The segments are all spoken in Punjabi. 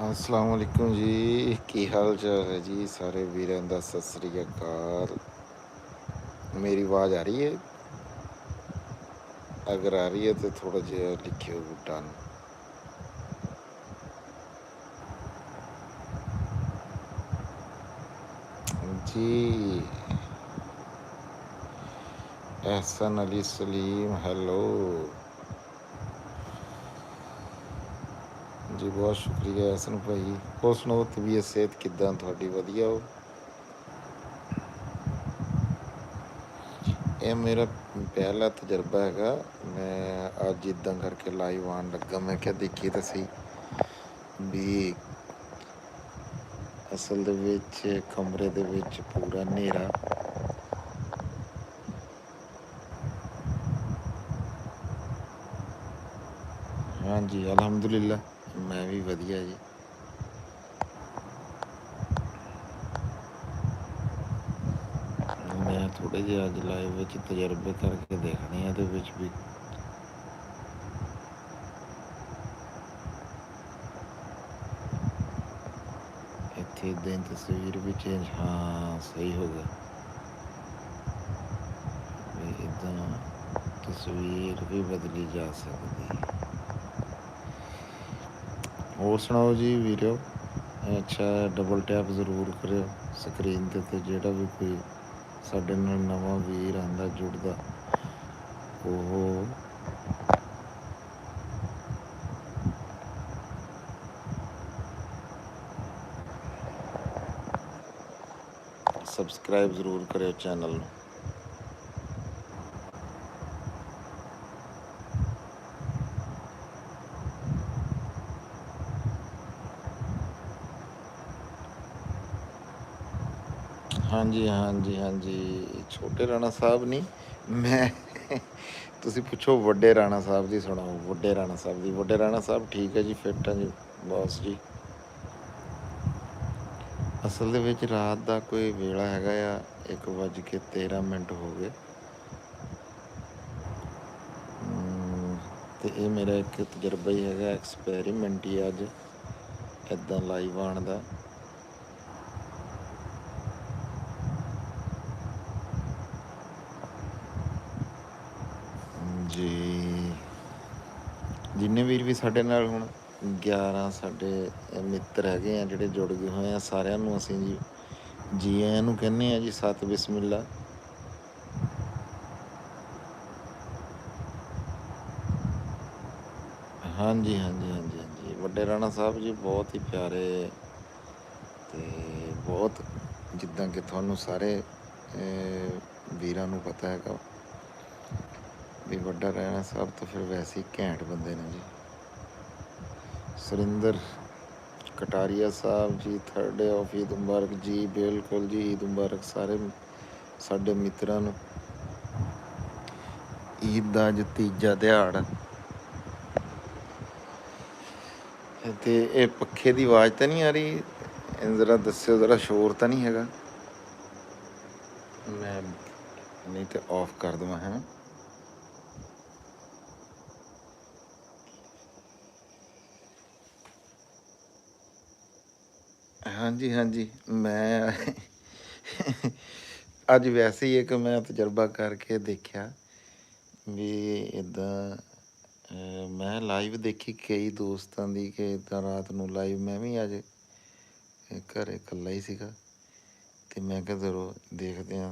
अस्सलाम वालेकुम जी। की हाल चाल है जी सारे वीरों का? सत श्री अकाल। मेरी आवाज़ आ रही है? अगर आ रही है तो थोड़ा जिहा लिखियो डन। जी एहसन अली सलीम हेलो जी, बहुत शुक्रिया एहसन भाई। और सुनाओ तबीयत सेहत किदां थोड़ी? वधिया हो? ये मेरा पहला तजर्बा हैगा। मैं अज इदां करके लाइव आन लगा। मैं क्या देखिए तो सही भी असल दे विच कमरे दे विच पूरा नेरा। हाँ जी अलहमदुलिल्लाह, मैं भी वधिया जी। मैं थोड़े जे अज लाइव विच तजर्बे करके देखने हैं विच भी। इत्थे इदां ही तस्वीर भी चेंज, हाँ सही हो गया। भी इदां तस्वीर भी बदली जा सकती। और सुनाओ जी वीरो। अच्छा डबल टैप जरूर करो स्क्रीन ते जेड़ा भी कोई साडे नाल नवां वीर आंदा जुड़दा ओह सबसक्राइब जरूर करो चैनल नूं। हाँ जी हाँ जी हाँ जी, छोटे राणा साहब नहीं, मैं तुसी पुछो वड्डे राणा साहब दी सुणाओ। वड्डे राणा साहब दी, वड्डे राणा साहब ठीक है जी, फिट है जी बॉस जी। असल दे विच रात दा कोई वेला हैगा आ 1:13 हो गए। ते ये मेरा एक तजर्बा ही हैगा, एक्सपैरीमेंट ही अज इदां लाइव आन दा। जी जिन्ने वीर भी साढ़े नाल हुण 11 साढ़े मित्र हैगे आ जिहड़े जुड़ गए होए आ, सारिਆਂ ਨੂੰ ਅਸੀਂ जी आयां ਨੂੰ ਕਹਿੰਦੇ ਆ जी। सत बिस्मिल्ला। हाँ जी हाँ जी हाँ जी हाँ जी, वड्डे राणा साहब जी बहुत ही प्यारे ते बहुत जिद्दां कि तुहानूं सारे वीरां नूं पता हैगा भी वड्डा राणा साहब तो फिर वैसे ही घैंट बंदे ने जी। सुरिंदर कटारिया साहब जी थर्ड डे ऑफ ईद मुबारक जी। बिल्कुल जी ईद मुबारक सारे साडे मित्रां नूं। ईद दा अज तीजा दिहाड़ ते ये पक्खे दी आवाज़ तो नहीं आ रही? ज़रा दस्सिओ ज़रा शोर तो नहीं हैगा? मैं नहीं तो ऑफ कर देवां है। हाँ जी हाँ जी, मैं अज वैसे ही एक मैं तजर्बा करके देखा भी इदां मैं लाइव देखी कई दोस्तों की कि इदां रात नूं लाइव मैं भी अज घरे कल्ला ही सीगा ते मैं क्या जरूर देखते हैं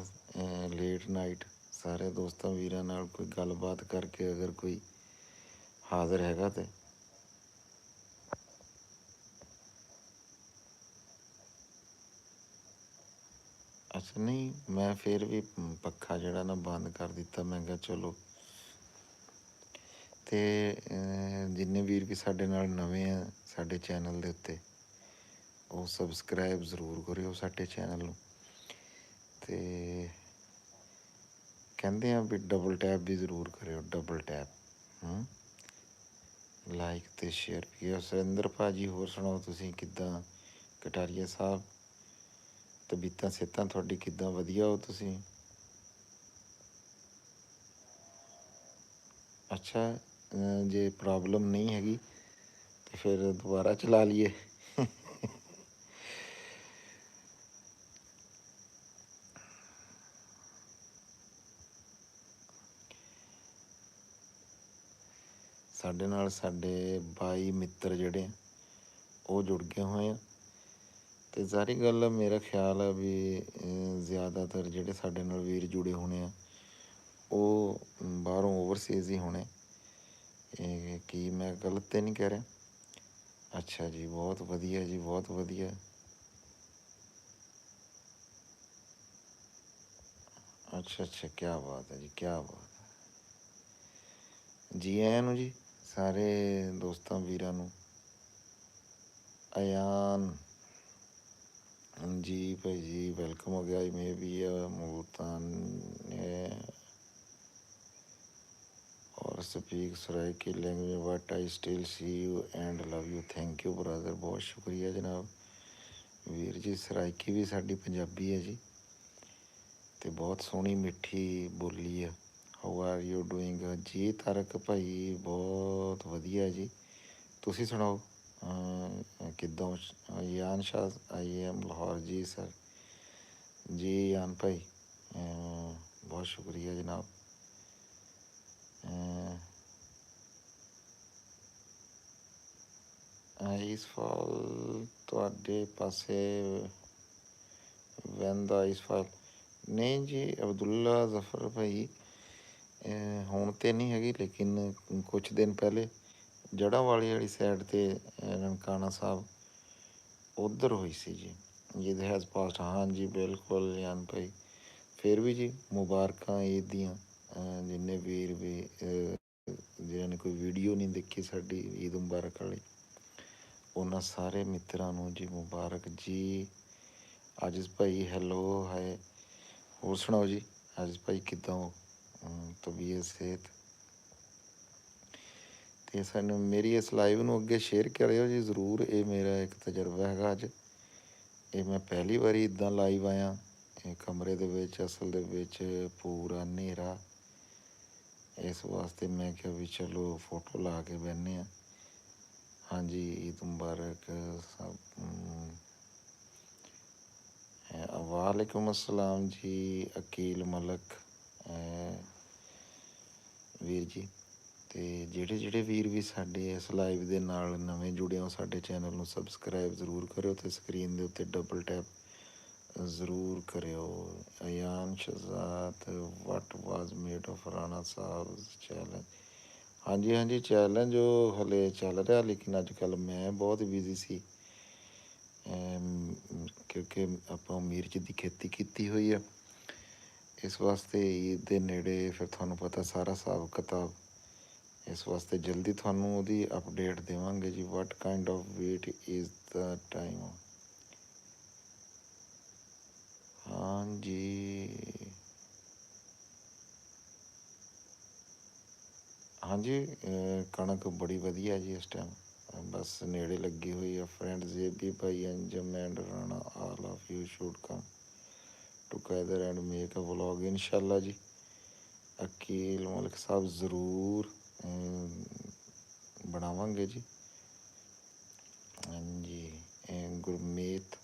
लेट नाइट सारे दोस्तों वीरां नाल कोई गलबात करके अगर कोई हाज़र हैगा तो। अच्छा नहीं, मैं फिर भी पक्खा जिहड़ा ना बंद कर दिता। मैं क्या चलो ते जिन्ने वीर भी साडे नाल नवें आ साडे चैनल दे उत्ते ਉਹ सबसक्राइब ਜ਼ਰੂਰ ਕਰਿਓ ਸਾਡੇ ਚੈਨਲ ਨੂੰ। ਤੇ ਕਹਿੰਦੇ ਆ ਵੀ ਡਬਲ ਟੈਪ ਵੀ ਜ਼ਰੂਰ ਕਰਿਓ, ਡਬਲ ਟੈਪ ਲਾਈਕ ਤੇ ਸ਼ੇਅਰ ਵੀ। ਸੁਰਿੰਦਰ ਭਾਜੀ ਹੋਰ ਸੁਣਾਓ ਤੁਸੀਂ ਕਿੱਦਾਂ? ਕਟਾਰੀਆ ਸਾਹਿਬ ਤਬੀਅਤਾਂ ਸਿਹਤਾਂ ਤੁਹਾਡੀ ਕਿੱਦਾਂ? ਵਧੀਆ ਹੋ ਤੁਸੀਂ? ਅੱਛਾ ਜੇ ਪ੍ਰੋਬਲਮ ਨਹੀਂ ਹੈਗੀ ਤਾਂ ਫਿਰ ਦੁਬਾਰਾ ਚਲਾ ਲਈਏ। ਸਾਡੇ ਨਾਲ ਸਾਡੇ ਬਾਈ ਮਿੱਤਰ ਜਿਹੜੇ ਆ ਉਹ ਜੁੜ ਗਏ ਹੋਏ ਆ। ਅਤੇ ਸਾਰੀ ਗੱਲ ਮੇਰਾ ਖਿਆਲ ਆ ਵੀ ਜ਼ਿਆਦਾਤਰ ਜਿਹੜੇ ਸਾਡੇ ਨਾਲ ਵੀਰ ਜੁੜੇ ਹੋਣੇ ਆ ਉਹ ਬਾਹਰੋਂ ਓਵਰਸੀਜ਼ ਹੀ ਹੋਣੇ। ਕੀ ਮੈਂ ਗਲਤ ਤਾਂ ਨਹੀਂ ਕਹਿ ਰਿਹਾ? ਅੱਛਾ ਜੀ, ਬਹੁਤ ਵਧੀਆ ਜੀ, ਬਹੁਤ ਵਧੀਆ। ਅੱਛਾ ਅੱਛਾ, ਕਿਆ ਬਾਤ ਹੈ ਜੀ, ਕਿਆ ਬਾਤ ਹੈ। ਜੀ ਆਇਆਂ ਨੂੰ ਜੀ ਸਾਰੇ ਦੋਸਤਾਂ ਵੀਰਾਂ ਨੂੰ। ਅਯਾਨ ਜੀ ਭਾਈ ਜੀ, ਵੈਲਕਮ ਹੋ ਗਿਆ। ਮੇ ਵੀ ਮੁਲਤਾਨ ਔਰ speak Saraiki language but I still C you and love you. Thank you brother, ਬਹੁਤ ਸ਼ੁਕਰੀਆ ਜਨਾਬ ਵੀਰ ਜੀ। ਸਰਾਇਕੀ ਵੀ ਸਾਡੀ ਪੰਜਾਬੀ ਹੈ ਜੀ, ਅਤੇ ਬਹੁਤ ਸੋਹਣੀ ਮਿੱਠੀ ਬੋਲੀ ਆ। ਹਾਊ ਆਰ ਯੂ ਡੂਇੰਗ ਜੀ? ਤਾਰਕ ਭਾਈ ਬਹੁਤ ਵਧੀਆ ਜੀ, ਤੁਸੀਂ ਸੁਣਾਓ ਕਿੱਦਾਂ? ਯਾਨ ਸ਼ਾਹ ਆਈ ਐਮ ਲਾਹੌਰ ਜੀ ਸਰ। ਜੀ ਯਾਨ ਭਾਈ, ਬਹੁਤ ਸ਼ੁਕਰੀਆ ਜਨਾਬ। ਆਈਸਫਾਲ ਤੁਹਾਡੇ ਪਾਸੇ ਵਹਿੰਦਾ ਆਈਸਫਾਲ? ਨਹੀਂ ਜੀ ਅਬਦੁੱਲਾ ਜ਼ਫਰ ਭਾਈ, ਹੁਣ ਤਾਂ ਨਹੀਂ ਹੈਗੀ, ਲੇਕਿਨ ਕੁਛ ਦਿਨ ਪਹਿਲੇ ਜੜ੍ਹਾਂਵਾਲੀ ਵਾਲੀ ਸਾਈਡ 'ਤੇ ਨਨਕਾਣਾ ਸਾਹਿਬ ਉੱਧਰ ਹੋਈ ਸੀ ਜੀ। ਈਦ ਹੈਜ਼ ਪਾਸਡ, ਹਾਂਜੀ ਬਿਲਕੁਲ ਯਾਨ ਭਾਈ। ਫਿਰ ਵੀ ਜੀ ਮੁਬਾਰਕਾਂ ਈਦ ਦੀਆਂ। ਜਿੰਨੇ ਵੀਰ ਵੀ ਜਿਹਨਾਂ ਨੇ ਕੋਈ ਵੀਡੀਓ ਨਹੀਂ ਦੇਖੀ ਸਾਡੀ ਈਦ ਮੁਬਾਰਕ ਵਾਲੀ, ਉਹਨਾਂ ਸਾਰੇ ਮਿੱਤਰਾਂ ਨੂੰ ਜੀ ਮੁਬਾਰਕ ਜੀ। ਆਜਿਜ਼ ਭਾਈ ਹੈਲੋ ਹਾਏ, ਹੋਰ ਸੁਣਾਓ ਜੀ ਆਜਿਜ਼ ਭਾਈ ਕਿੱਦਾਂ ਹੋ? ਤਬੀਅਤ ਸਿਹਤ? ਅਤੇ ਸਾਨੂੰ ਮੇਰੀ ਇਸ ਲਾਈਵ ਨੂੰ ਅੱਗੇ ਸ਼ੇਅਰ ਕਰਿਓ ਜੀ ਜ਼ਰੂਰ। ਇਹ ਮੇਰਾ ਇੱਕ ਤਜਰਬਾ ਹੈਗਾ ਅੱਜ, ਇਹ ਮੈਂ ਪਹਿਲੀ ਵਾਰੀ ਇੱਦਾਂ ਲਾਈਵ ਆਇਆ ਇਹ ਕਮਰੇ ਦੇ ਵਿੱਚ। ਅਸਲ ਦੇ ਵਿੱਚ ਪੂਰਾ ਹਨੇਰਾ, ਇਸ ਵਾਸਤੇ ਮੈਂ ਕਿਹਾ ਵੀ ਚਲੋ ਫੋਟੋ ਲਾ ਕੇ ਬਹਿੰਦੇ ਹਾਂ। ਹਾਂਜੀ ਈਦ ਮੁਬਾਰਕ ਸਭ। ਵਾਲੇਕੁਮ ਅਸਲਾਮ ਜੀ ਅਕੀਲ ਮਲਕ ਵੀਰ ਜੀ। ਅਤੇ ਜਿਹੜੇ ਜਿਹੜੇ ਵੀਰ ਵੀ ਸਾਡੇ ਇਸ ਲਾਈਵ ਦੇ ਨਾਲ ਨਵੇਂ ਜੁੜੇ ਹੋ, ਸਾਡੇ ਚੈਨਲ ਨੂੰ ਸਬਸਕ੍ਰਾਈਬ ਜ਼ਰੂਰ ਕਰਿਓ ਅਤੇ ਸਕਰੀਨ ਦੇ ਉੱਤੇ ਡਬਲ ਟੈਪ ਜ਼ਰੂਰ ਕਰਿਓ। ਅਯਾਨ ਸ਼ਹਜ਼ਾਦ, ਵਟ ਵਾਜ਼ made of Rana Sahib challenge? ਹਾਂਜੀ ਹਾਂਜੀ, ਚੈਲੰਜ ਉਹ ਹਲੇ ਚੱਲ ਰਿਹਾ, ਲੇਕਿਨ ਅੱਜ ਕੱਲ੍ਹ ਮੈਂ ਬਹੁਤ ਬਿਜ਼ੀ ਸੀ ਕਿਉਂਕਿ ਆਪਾਂ ਮਿਰਚ ਦੀ ਖੇਤੀ ਕੀਤੀ ਹੋਈ ਆ। ਇਸ ਵਾਸਤੇ ਈਦ ਦੇ ਨੇੜੇ ਫਿਰ ਤੁਹਾਨੂੰ ਪਤਾ ਸਾਰਾ ਹਿਸਾਬ ਕਿਤਾਬ, ਇਸ ਵਾਸਤੇ ਜਲਦੀ ਤੁਹਾਨੂੰ ਉਹਦੀ ਅਪਡੇਟ ਦੇਵਾਂਗੇ ਜੀ। What kind of wait is the time? ਹਾਂਜੀ ਹਾਂਜੀ, ਕਣਕ ਬੜੀ ਵਧੀਆ ਜੀ ਇਸ ਟਾਈਮ, ਬਸ ਨੇੜੇ ਲੱਗੀ ਹੋਈ ਆ। ਫਰੈਂਡਸ ਇਹ ਵੀ ਭਾਈ Anjam and Rana all of you should come together and make a vlog ਇਨਸ਼ਾਅੱਲਾ ਜੀ। ਅਕੀਲ ਮਲਿਕ ਸਾਹਿਬ ਜ਼ਰੂਰ ਬਣਾਵਾਂਗੇ ਜੀ। ਹਾਂਜੀ ਗੁਰਮੀਤ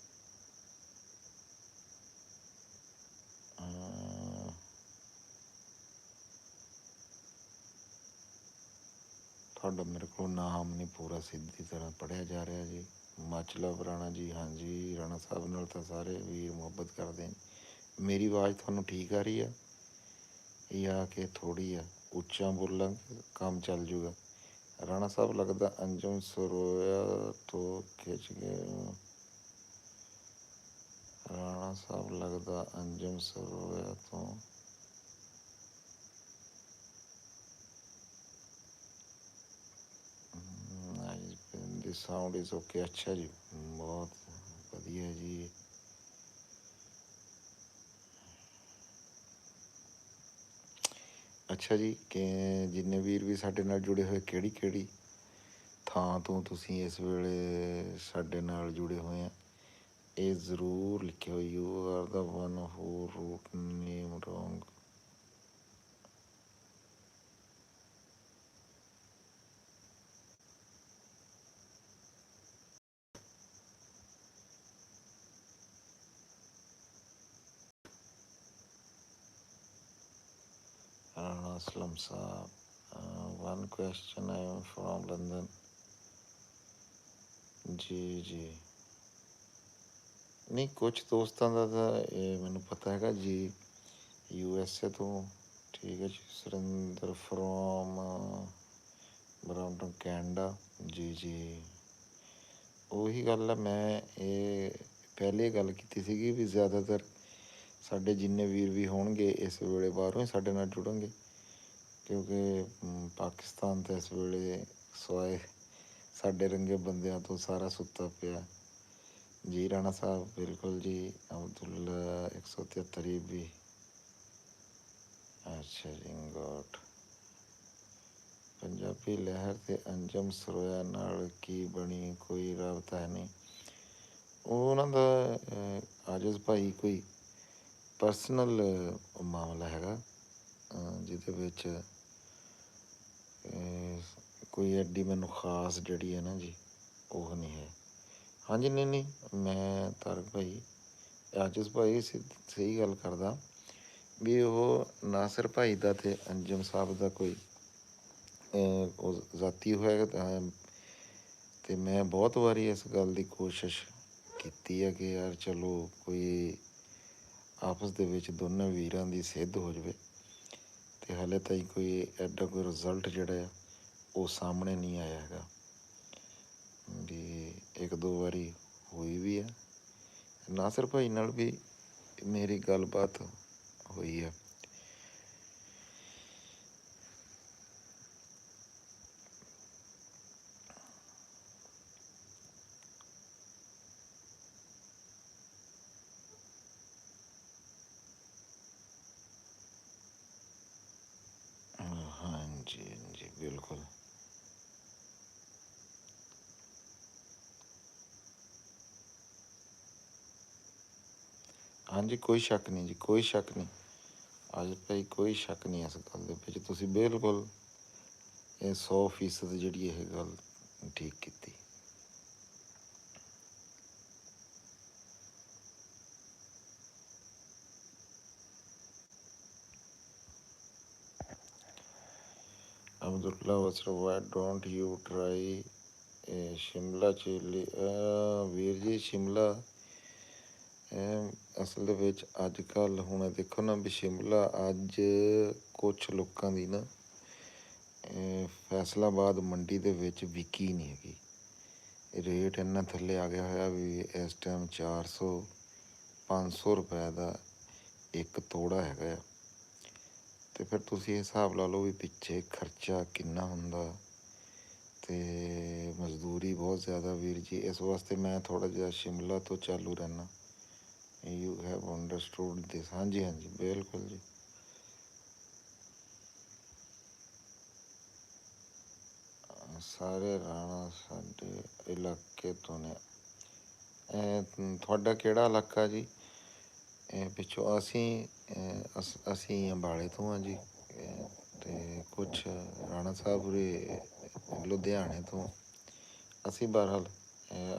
ਤੁਹਾਡਾ ਮੇਰੇ ਕੋਲ ਨਾਮ ਨਹੀਂ ਪੂਰਾ ਸਿੱਧੀ ਤਰ੍ਹਾਂ ਪੜ੍ਹਿਆ ਜਾ ਰਿਹਾ ਜੀ। ਮਚਲਬ ਰਾਣਾ ਜੀ, ਹਾਂਜੀ ਰਾਣਾ ਸਾਹਿਬ ਨਾਲ ਤਾਂ ਸਾਰੇ ਵੀਰ ਮੁਹੱਬਤ ਕਰਦੇ ਨੇ। ਮੇਰੀ ਆਵਾਜ਼ ਤੁਹਾਨੂੰ ਠੀਕ ਆ ਰਹੀ ਆ ਜਾਂ ਕਿ ਥੋੜ੍ਹੀ ਆ ਉੱਚਾ ਬੋਲਾਂਗੇ ਕੰਮ ਚੱਲ ਜੂਗਾ? ਰਾਣਾ ਸਾਹਿਬ ਲੱਗਦਾ ਅੰਜਮ ਸਰੋਇਆ ਤੋਂ ਖਿੱਚ ਗਏ। ਰਾਣਾ ਸਾਹਿਬ ਲੱਗਦਾ ਅੰਜਮ ਸਰੋਇਆ ਤੋਂ ਦੀ ਸਾਊਂਡ ਇਜ਼ ਓਕੇ। ਅੱਛਾ ਜੀ, ਬਹੁਤ ਵਧੀਆ ਜੀ। ਅੱਛਾ ਜੀ, ਕਿ ਜਿੰਨੇ ਵੀਰ ਵੀ ਸਾਡੇ ਨਾਲ ਜੁੜੇ ਹੋਏ, ਕਿਹੜੀ ਕਿਹੜੀ ਥਾਂ ਤੋਂ ਤੁਸੀਂ ਇਸ ਵੇਲੇ ਸਾਡੇ ਨਾਲ ਜੁੜੇ ਹੋਏ ਆ, ਇਹ ਜ਼ਰੂਰ ਲਿਖਿਓ। You are the one who wrote name wrong. Rana Aslam Sahib one question I am from London. जी जी, नहीं कुछ दोस्तों का तो मैनू पता है जी, USA तो। ठीक है जी, सुरेंद्र फ्रॉम ब्रांपटन कैनेडा। जी जी, ਉਹੀ ਗੱਲ ਹੈ। ਮੈਂ ਇਹ ਪਹਿਲੇ ਗੱਲ ਕੀਤੀ ਸੀਗੀ ਵੀ ਜ਼ਿਆਦਾਤਰ ਸਾਡੇ ਜਿੰਨੇ ਵੀਰ ਵੀ ਹੋਣਗੇ ਇਸ ਵੇਲੇ ਬਾਹਰੋਂ ਹੀ ਸਾਡੇ ਨਾਲ ਜੁੜਨਗੇ, ਕਿਉਂਕਿ ਪਾਕਿਸਤਾਨ ਤਾਂ ਇਸ ਵੇਲੇ ਸਵਾਏ ਸਾਡੇ ਰੰਗੇ ਬੰਦਿਆਂ ਤੋਂ ਸਾਰਾ ਸੁੱਤਾ ਪਿਆ। ਜੀ ਰਾਣਾ ਸਾਹਿਬ ਬਿਲਕੁਲ ਜੀ। ਅਬਦੁੱਲਾ 173 ਵੀ। ਅੱਛਾ ਜੀ, ਗੋਟ। ਪੰਜਾਬੀ ਲਹਿਰ ਤੇ ਅੰਜਮ ਸਰੋਇਆ ਨਾਲ ਕੀ ਬਣੀ, ਕੋਈ ਰਾਬਤਾ ਹੈ ਨਹੀਂ। ਉਹ ਉਹਨਾਂ ਦਾ ਆਜਜ਼ ਭਾਈ ਕੋਈ ਪਰਸਨਲ ਮਾਮਲਾ ਹੈਗਾ, ਜਿਹਦੇ ਵਿੱਚ ਕੋਈ ਐਡੀ ਮੈਨੂੰ ਖਾਸ ਜਿਹੜੀ ਹੈ ਨਾ ਜੀ ਉਹ ਨਹੀਂ ਹੈ। ਹਾਂਜੀ, ਨਹੀਂ ਨਹੀਂ, ਮੈਂ ਤਾਰਕ ਭਾਈ ਆਜਜ਼ ਭਾਈ ਸਹੀ ਗੱਲ ਕਰਦਾ ਵੀ ਉਹ ਨਾਸਿਰ ਭਾਈ ਦਾ ਅਤੇ ਅੰਜਮ ਸਾਹਿਬ ਦਾ ਕੋਈ ਉਹ ਜ਼ਾਤੀ ਹੋਇਆ। ਅਤੇ ਮੈਂ ਬਹੁਤ ਵਾਰੀ ਇਸ ਗੱਲ ਦੀ ਕੋਸ਼ਿਸ਼ ਕੀਤੀ ਹੈ ਕਿ ਯਾਰ ਚਲੋ ਕੋਈ ਆਪਸ ਦੇ ਵਿੱਚ ਦੋਨਾਂ ਵੀਰਾਂ ਦੀ ਸਿੱਧ ਹੋ ਜਾਵੇ, ਅਤੇ ਹਾਲੇ ਤਾਈਂ ਕੋਈ ਐਡਾ ਕੋਈ ਰਿਜ਼ਲਟ ਜਿਹੜਾ ਆ ਉਹ ਸਾਹਮਣੇ ਨਹੀਂ ਆਇਆ ਹੈਗਾ। ਵੀ ਇੱਕ ਦੋ ਵਾਰੀ ਹੋਈ ਵੀ ਹੈ, ਨਾਸਿਰ ਭਾਈ ਨਾਲ ਵੀ ਮੇਰੀ ਗੱਲਬਾਤ ਹੋਈ ਹੈ। ਹਾਂਜੀ ਹਾਂਜੀ, ਬਿਲਕੁਲ। ਹਾਂਜੀ, ਕੋਈ ਸ਼ੱਕ ਨਹੀਂ ਜੀ, ਕੋਈ ਸ਼ੱਕ ਨਹੀਂ ਅੱਜ ਭਾਈ, ਕੋਈ ਸ਼ੱਕ ਨਹੀਂ ਇਸ ਗੱਲ ਦੇ ਵਿੱਚ। ਤੁਸੀਂ ਬਿਲਕੁਲ ਇਹ 100% ਜਿਹੜੀ ਇਹ ਗੱਲ ਠੀਕ ਕੀਤੀ। Abdullah Wasar, why don't you try Shimla chilli. ਵੀਰ ਜੀ, ਸ਼ਿਮਲਾ ਅਸਲ ਦੇ ਵਿੱਚ ਅੱਜ ਕੱਲ੍ਹ ਹੁਣ ਦੇਖੋ ਨਾ ਵੀ ਸ਼ਿਮਲਾ ਅੱਜ ਕੁਛ ਲੋਕਾਂ ਦੀ ਨਾ ਫੈਸਲਾਬਾਦ ਮੰਡੀ ਦੇ ਵਿੱਚ ਵਿਕੀ ਨਹੀਂ ਹੈਗੀ। ਰੇਟ ਇੰਨਾ ਥੱਲੇ ਆ ਗਿਆ ਹੋਇਆ ਵੀ ਇਸ ਟਾਈਮ 400 500 ਰੁਪਏ ਦਾ ਇੱਕ ਤੋੜਾ ਹੈਗਾ ਆ। ਅਤੇ ਫਿਰ ਤੁਸੀਂ ਹਿਸਾਬ ਲਾ ਲਓ ਵੀ ਪਿੱਛੇ ਖਰਚਾ ਕਿੰਨਾ ਹੁੰਦਾ, ਅਤੇ ਮਜ਼ਦੂਰੀ ਬਹੁਤ ਜ਼ਿਆਦਾ ਵੀਰ ਜੀ। ਇਸ ਵਾਸਤੇ ਮੈਂ ਥੋੜ੍ਹਾ ਜਿਹਾ ਸ਼ਿਮਲਾ ਤੋਂ ਚਾਲੂ ਰਹਿਣਾ। ਯੂ ਹੈਵ ਅੰਡਰਸਟੂਡ ਦਿਸ। ਹਾਂਜੀ ਹਾਂਜੀ, ਬਿਲਕੁਲ ਜੀ। ਸਾਰੇ ਰਾਣਾ ਸਾਡੇ ਇਲਾਕੇ ਤੋਂ ਨੇ। ਤੁਹਾਡਾ ਕਿਹੜਾ ਇਲਾਕਾ ਜੀ? ਪਿੱਛੋਂ ਅਸੀਂ ਅੰਬਾਲੇ ਤੋਂ ਹਾਂ ਜੀ, ਅਤੇ ਕੁਛ ਰਾਣਾ ਸਾਹਿਬ ਉਰੇ ਲੁਧਿਆਣੇ ਤੋਂ। ਅਸੀਂ ਬਹਰਹਾਲ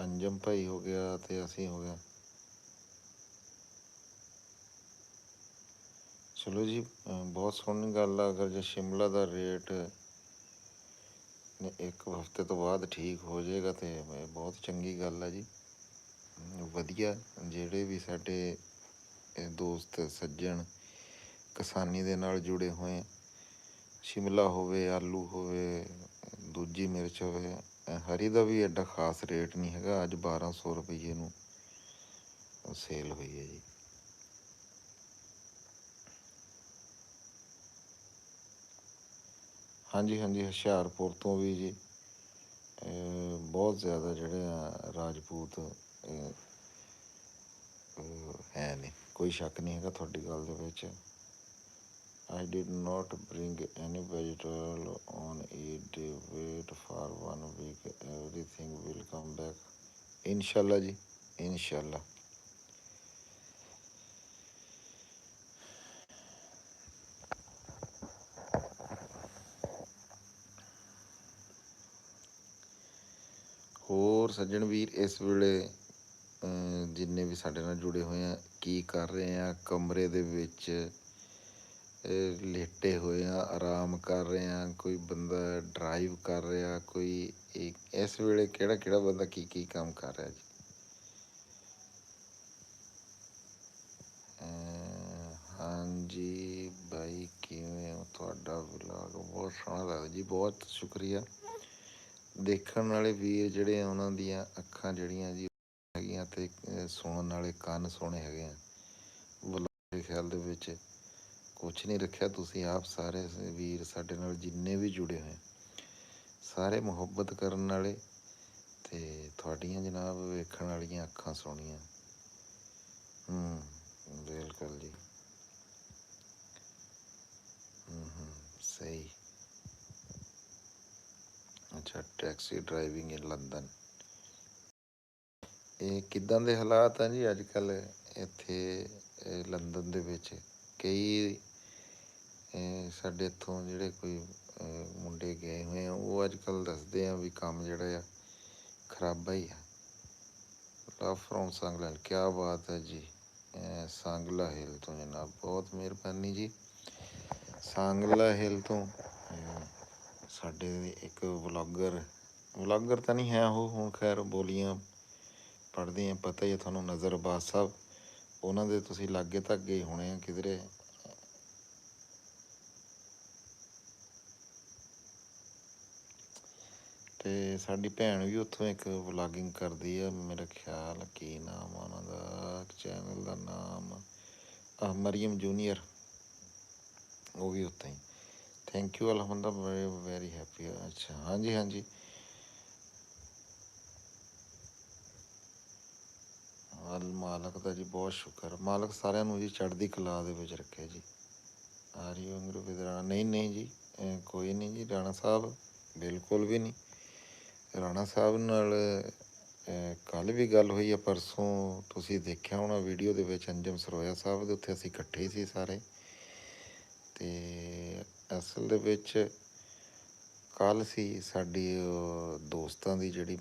ਅੰਜਮ ਭਾਈ ਹੋ ਗਿਆ ਅਤੇ ਅਸੀਂ ਹੋ ਗਿਆ। ਚਲੋ ਜੀ, ਬਹੁਤ ਸੋਹਣੀ ਗੱਲ ਆ। ਅਗਰ ਜੇ ਸ਼ਿਮਲਾ ਦਾ ਰੇਟ ਇੱਕ ਹਫ਼ਤੇ ਤੋਂ ਬਾਅਦ ਠੀਕ ਹੋ ਜਾਏਗਾ ਤਾਂ ਬਹੁਤ ਚੰਗੀ ਗੱਲ ਆ ਜੀ। ਵਧੀਆ, ਜਿਹੜੇ ਵੀ ਸਾਡੇ ਦੋਸਤ ਸੱਜਣ ਕਿਸਾਨੀ ਦੇ ਨਾਲ ਜੁੜੇ ਹੋਏ, ਸ਼ਿਮਲਾ ਹੋਵੇ, ਆਲੂ ਹੋਵੇ, ਦੂਜੀ ਮਿਰਚ ਹੋਵੇ, ਹਰੀ ਦਾ ਵੀ ਐਡਾ ਖਾਸ ਰੇਟ ਨਹੀਂ ਹੈਗਾ। ਅੱਜ 1200 ਰੁਪਈਏ ਨੂੰ ਸੇਲ ਹੋਈ ਹੈ ਜੀ। ਹਾਂਜੀ ਹਾਂਜੀ, ਹੁਸ਼ਿਆਰਪੁਰ ਤੋਂ ਵੀ ਜੀ ਬਹੁਤ ਜ਼ਿਆਦਾ ਜਿਹੜੇ ਆ ਰਾਜਪੂਤ ਹੈ ਨੇ, ਕੋਈ ਸ਼ੱਕ ਨਹੀਂ ਹੈਗਾ ਤੁਹਾਡੀ ਗੱਲ ਦੇ ਵਿੱਚ। I did not bring any vegetable on it. Wait for 1 week. Everything will come back. Inshallah ji. Inshallah. ਹੋਰ ਸੱਜਣ ਵੀਰ ਇਸ ਵੇਲੇ ਜਿੰਨੇ ਵੀ ਸਾਡੇ ਨਾਲ ਜੁੜੇ ਹੋਏ ਆ, ਕੀ ਕਰ ਰਹੇ ਆ? ਕਮਰੇ ਦੇ ਵਿੱਚ ਲੇਟੇ ਹੋਏ ਆ, ਆਰਾਮ ਕਰ ਰਹੇ ਆ, ਕੋਈ ਬੰਦਾ ਡਰਾਈਵ ਕਰ ਰਿਹਾ, ਕੋਈ ਇਸ ਵੇਲੇ ਕਿਹੜਾ ਕਿਹੜਾ ਬੰਦਾ ਕੀ ਕੀ ਕੰਮ ਕਰ ਰਿਹਾ ਜੀ। ਹਾਂਜੀ ਬਾਈ, ਕਿਵੇਂ ਹੋ? ਤੁਹਾਡਾ ਵਲੌਗ ਬਹੁਤ ਸੋਹਣਾ ਲੱਗਦਾ ਜੀ, ਬਹੁਤ ਸ਼ੁਕਰੀਆ। ਦੇਖਣ ਵਾਲੇ ਵੀਰ ਜਿਹੜੇ ਆ ਉਹਨਾਂ ਦੀਆਂ ਅੱਖਾਂ ਜਿਹੜੀਆਂ ਜੀ ਹੈਗੀਆਂ, ਅਤੇ ਸੁਣਨ ਵਾਲੇ ਕੰਨ ਸੋਹਣੇ ਹੈਗੇ ਆ। ਵਲੌਗ ਦੇ ਖਿਆਲ ਦੇ ਵਿੱਚ ਕੁਛ ਨਹੀਂ ਰੱਖਿਆ, ਤੁਸੀਂ ਆਪ ਸਾਰੇ ਵੀਰ ਸਾਡੇ ਨਾਲ ਜਿੰਨੇ ਵੀ ਜੁੜੇ ਹੋਏ ਸਾਰੇ ਮੁਹੱਬਤ ਕਰਨ ਵਾਲੇ, ਅਤੇ ਤੁਹਾਡੀਆਂ ਜਨਾਬ ਵੇਖਣ ਵਾਲੀਆਂ ਅੱਖਾਂ ਸੋਹਣੀਆਂ। ਬਿਲਕੁਲ ਜੀ। ਸਹੀ। ਅੱਛਾ, ਟੈਕਸੀ ਡਰਾਈਵਿੰਗ ਇਨ ਲੰਦਨ। ਇਹ ਕਿੱਦਾਂ ਦੇ ਹਾਲਾਤ ਆ ਜੀ ਅੱਜ ਕੱਲ੍ਹ ਇੱਥੇ ਲੰਦਨ ਦੇ ਵਿੱਚ? ਕਈ ਸਾਡੇ ਇੱਥੋਂ ਜਿਹੜੇ ਕੋਈ ਮੁੰਡੇ ਗਏ ਹੋਏ ਆ, ਉਹ ਅੱਜ ਕੱਲ੍ਹ ਦੱਸਦੇ ਆ ਵੀ ਕੰਮ ਜਿਹੜਾ ਆ ਖਰਾਬਾ ਹੀ ਆ। ਲਵ ਫਰੋਮ ਸੰਗਲੈਂਡ, ਕਿਆ ਬਾਤ ਹੈ ਜੀ। ਸਾਂਗਲਾ ਹਿੱਲ ਤੋਂ ਜਨਾਬ, ਬਹੁਤ ਮਿਹਰਬਾਨੀ ਜੀ। ਸਾਂਗਲਾ ਹਿੱਲ ਤੋਂ ਸਾਡੇ ਇੱਕ ਵਲੌਗਰ ਤਾਂ ਨਹੀਂ ਹੈ ਉਹ, ਹੁਣ ਖੈਰ ਬੋਲੀਆਂ ਪੜ੍ਹਦੇ ਆ, ਪਤਾ ਹੀ ਹੈ ਤੁਹਾਨੂੰ, ਨਜ਼ਰਬਾਜ਼ ਸਾਹਿਬ। ਉਹਨਾਂ ਦੇ ਤੁਸੀਂ ਲਾਗੇ ਤੱਕ ਗਏ ਹੋਣੇ ਆ ਕਿਧਰੇ। ਅਤੇ ਸਾਡੀ ਭੈਣ ਵੀ ਉੱਥੋਂ ਇੱਕ ਵਲੌਗਿੰਗ ਕਰਦੀ ਆ, ਮੇਰਾ ਖਿਆਲ ਕੀ ਨਾਮ ਆ ਉਹਨਾਂ ਦਾ, ਚੈਨਲ ਦਾ ਨਾਮ ਮਰੀਅਮ ਜੂਨੀਅਰ, ਉਹ ਵੀ ਉੱਥੇ ਹੀ। ਥੈਂਕ ਯੂ ਅਲਹਮਦਾ, ਵੈਰੀ ਹੈਪੀ। ਅੱਛਾ, ਹਾਂਜੀ ਹਾਂਜੀ। ਮਾਲਕ ਦਾ ਜੀ ਬਹੁਤ ਸ਼ੁਕਰ, ਮਾਲਕ ਸਾਰਿਆਂ ਨੂੰ ਜੀ ਚੜ੍ਹਦੀ ਕਲਾ ਦੇ ਵਿੱਚ ਰੱਖੇ ਜੀ। ਆਰੀ ਵਾਂਗਰੂ ਵੀ ਰਾਣਾ, ਨਹੀਂ ਨਹੀਂ ਜੀ, ਕੋਈ ਨਹੀਂ ਜੀ ਰਾਣਾ ਸਾਹਿਬ, ਬਿਲਕੁਲ ਵੀ ਨਹੀਂ। ਰਾਣਾ ਸਾਹਿਬ ਨਾਲ ਕੱਲ੍ਹ ਵੀ ਗੱਲ ਹੋਈ ਆ, ਪਰਸੋਂ ਤੁਸੀਂ ਦੇਖਿਆ ਹੋਣਾ ਵੀਡੀਓ ਦੇ ਵਿੱਚ, ਅੰਜਮ ਸਰੋਇਆ ਸਾਹਿਬ ਦੇ ਉੱਥੇ ਅਸੀਂ ਇਕੱਠੇ ਹੀ ਸੀ ਸਾਰੇ। ਅਤੇ ਅਸਲ ਦੇ ਵਿੱਚ ਕੱਲ੍ਹ ਸੀ ਸਾਡੀ ਦੋਸਤਾਂ ਦੀ ਜਿਹੜੀ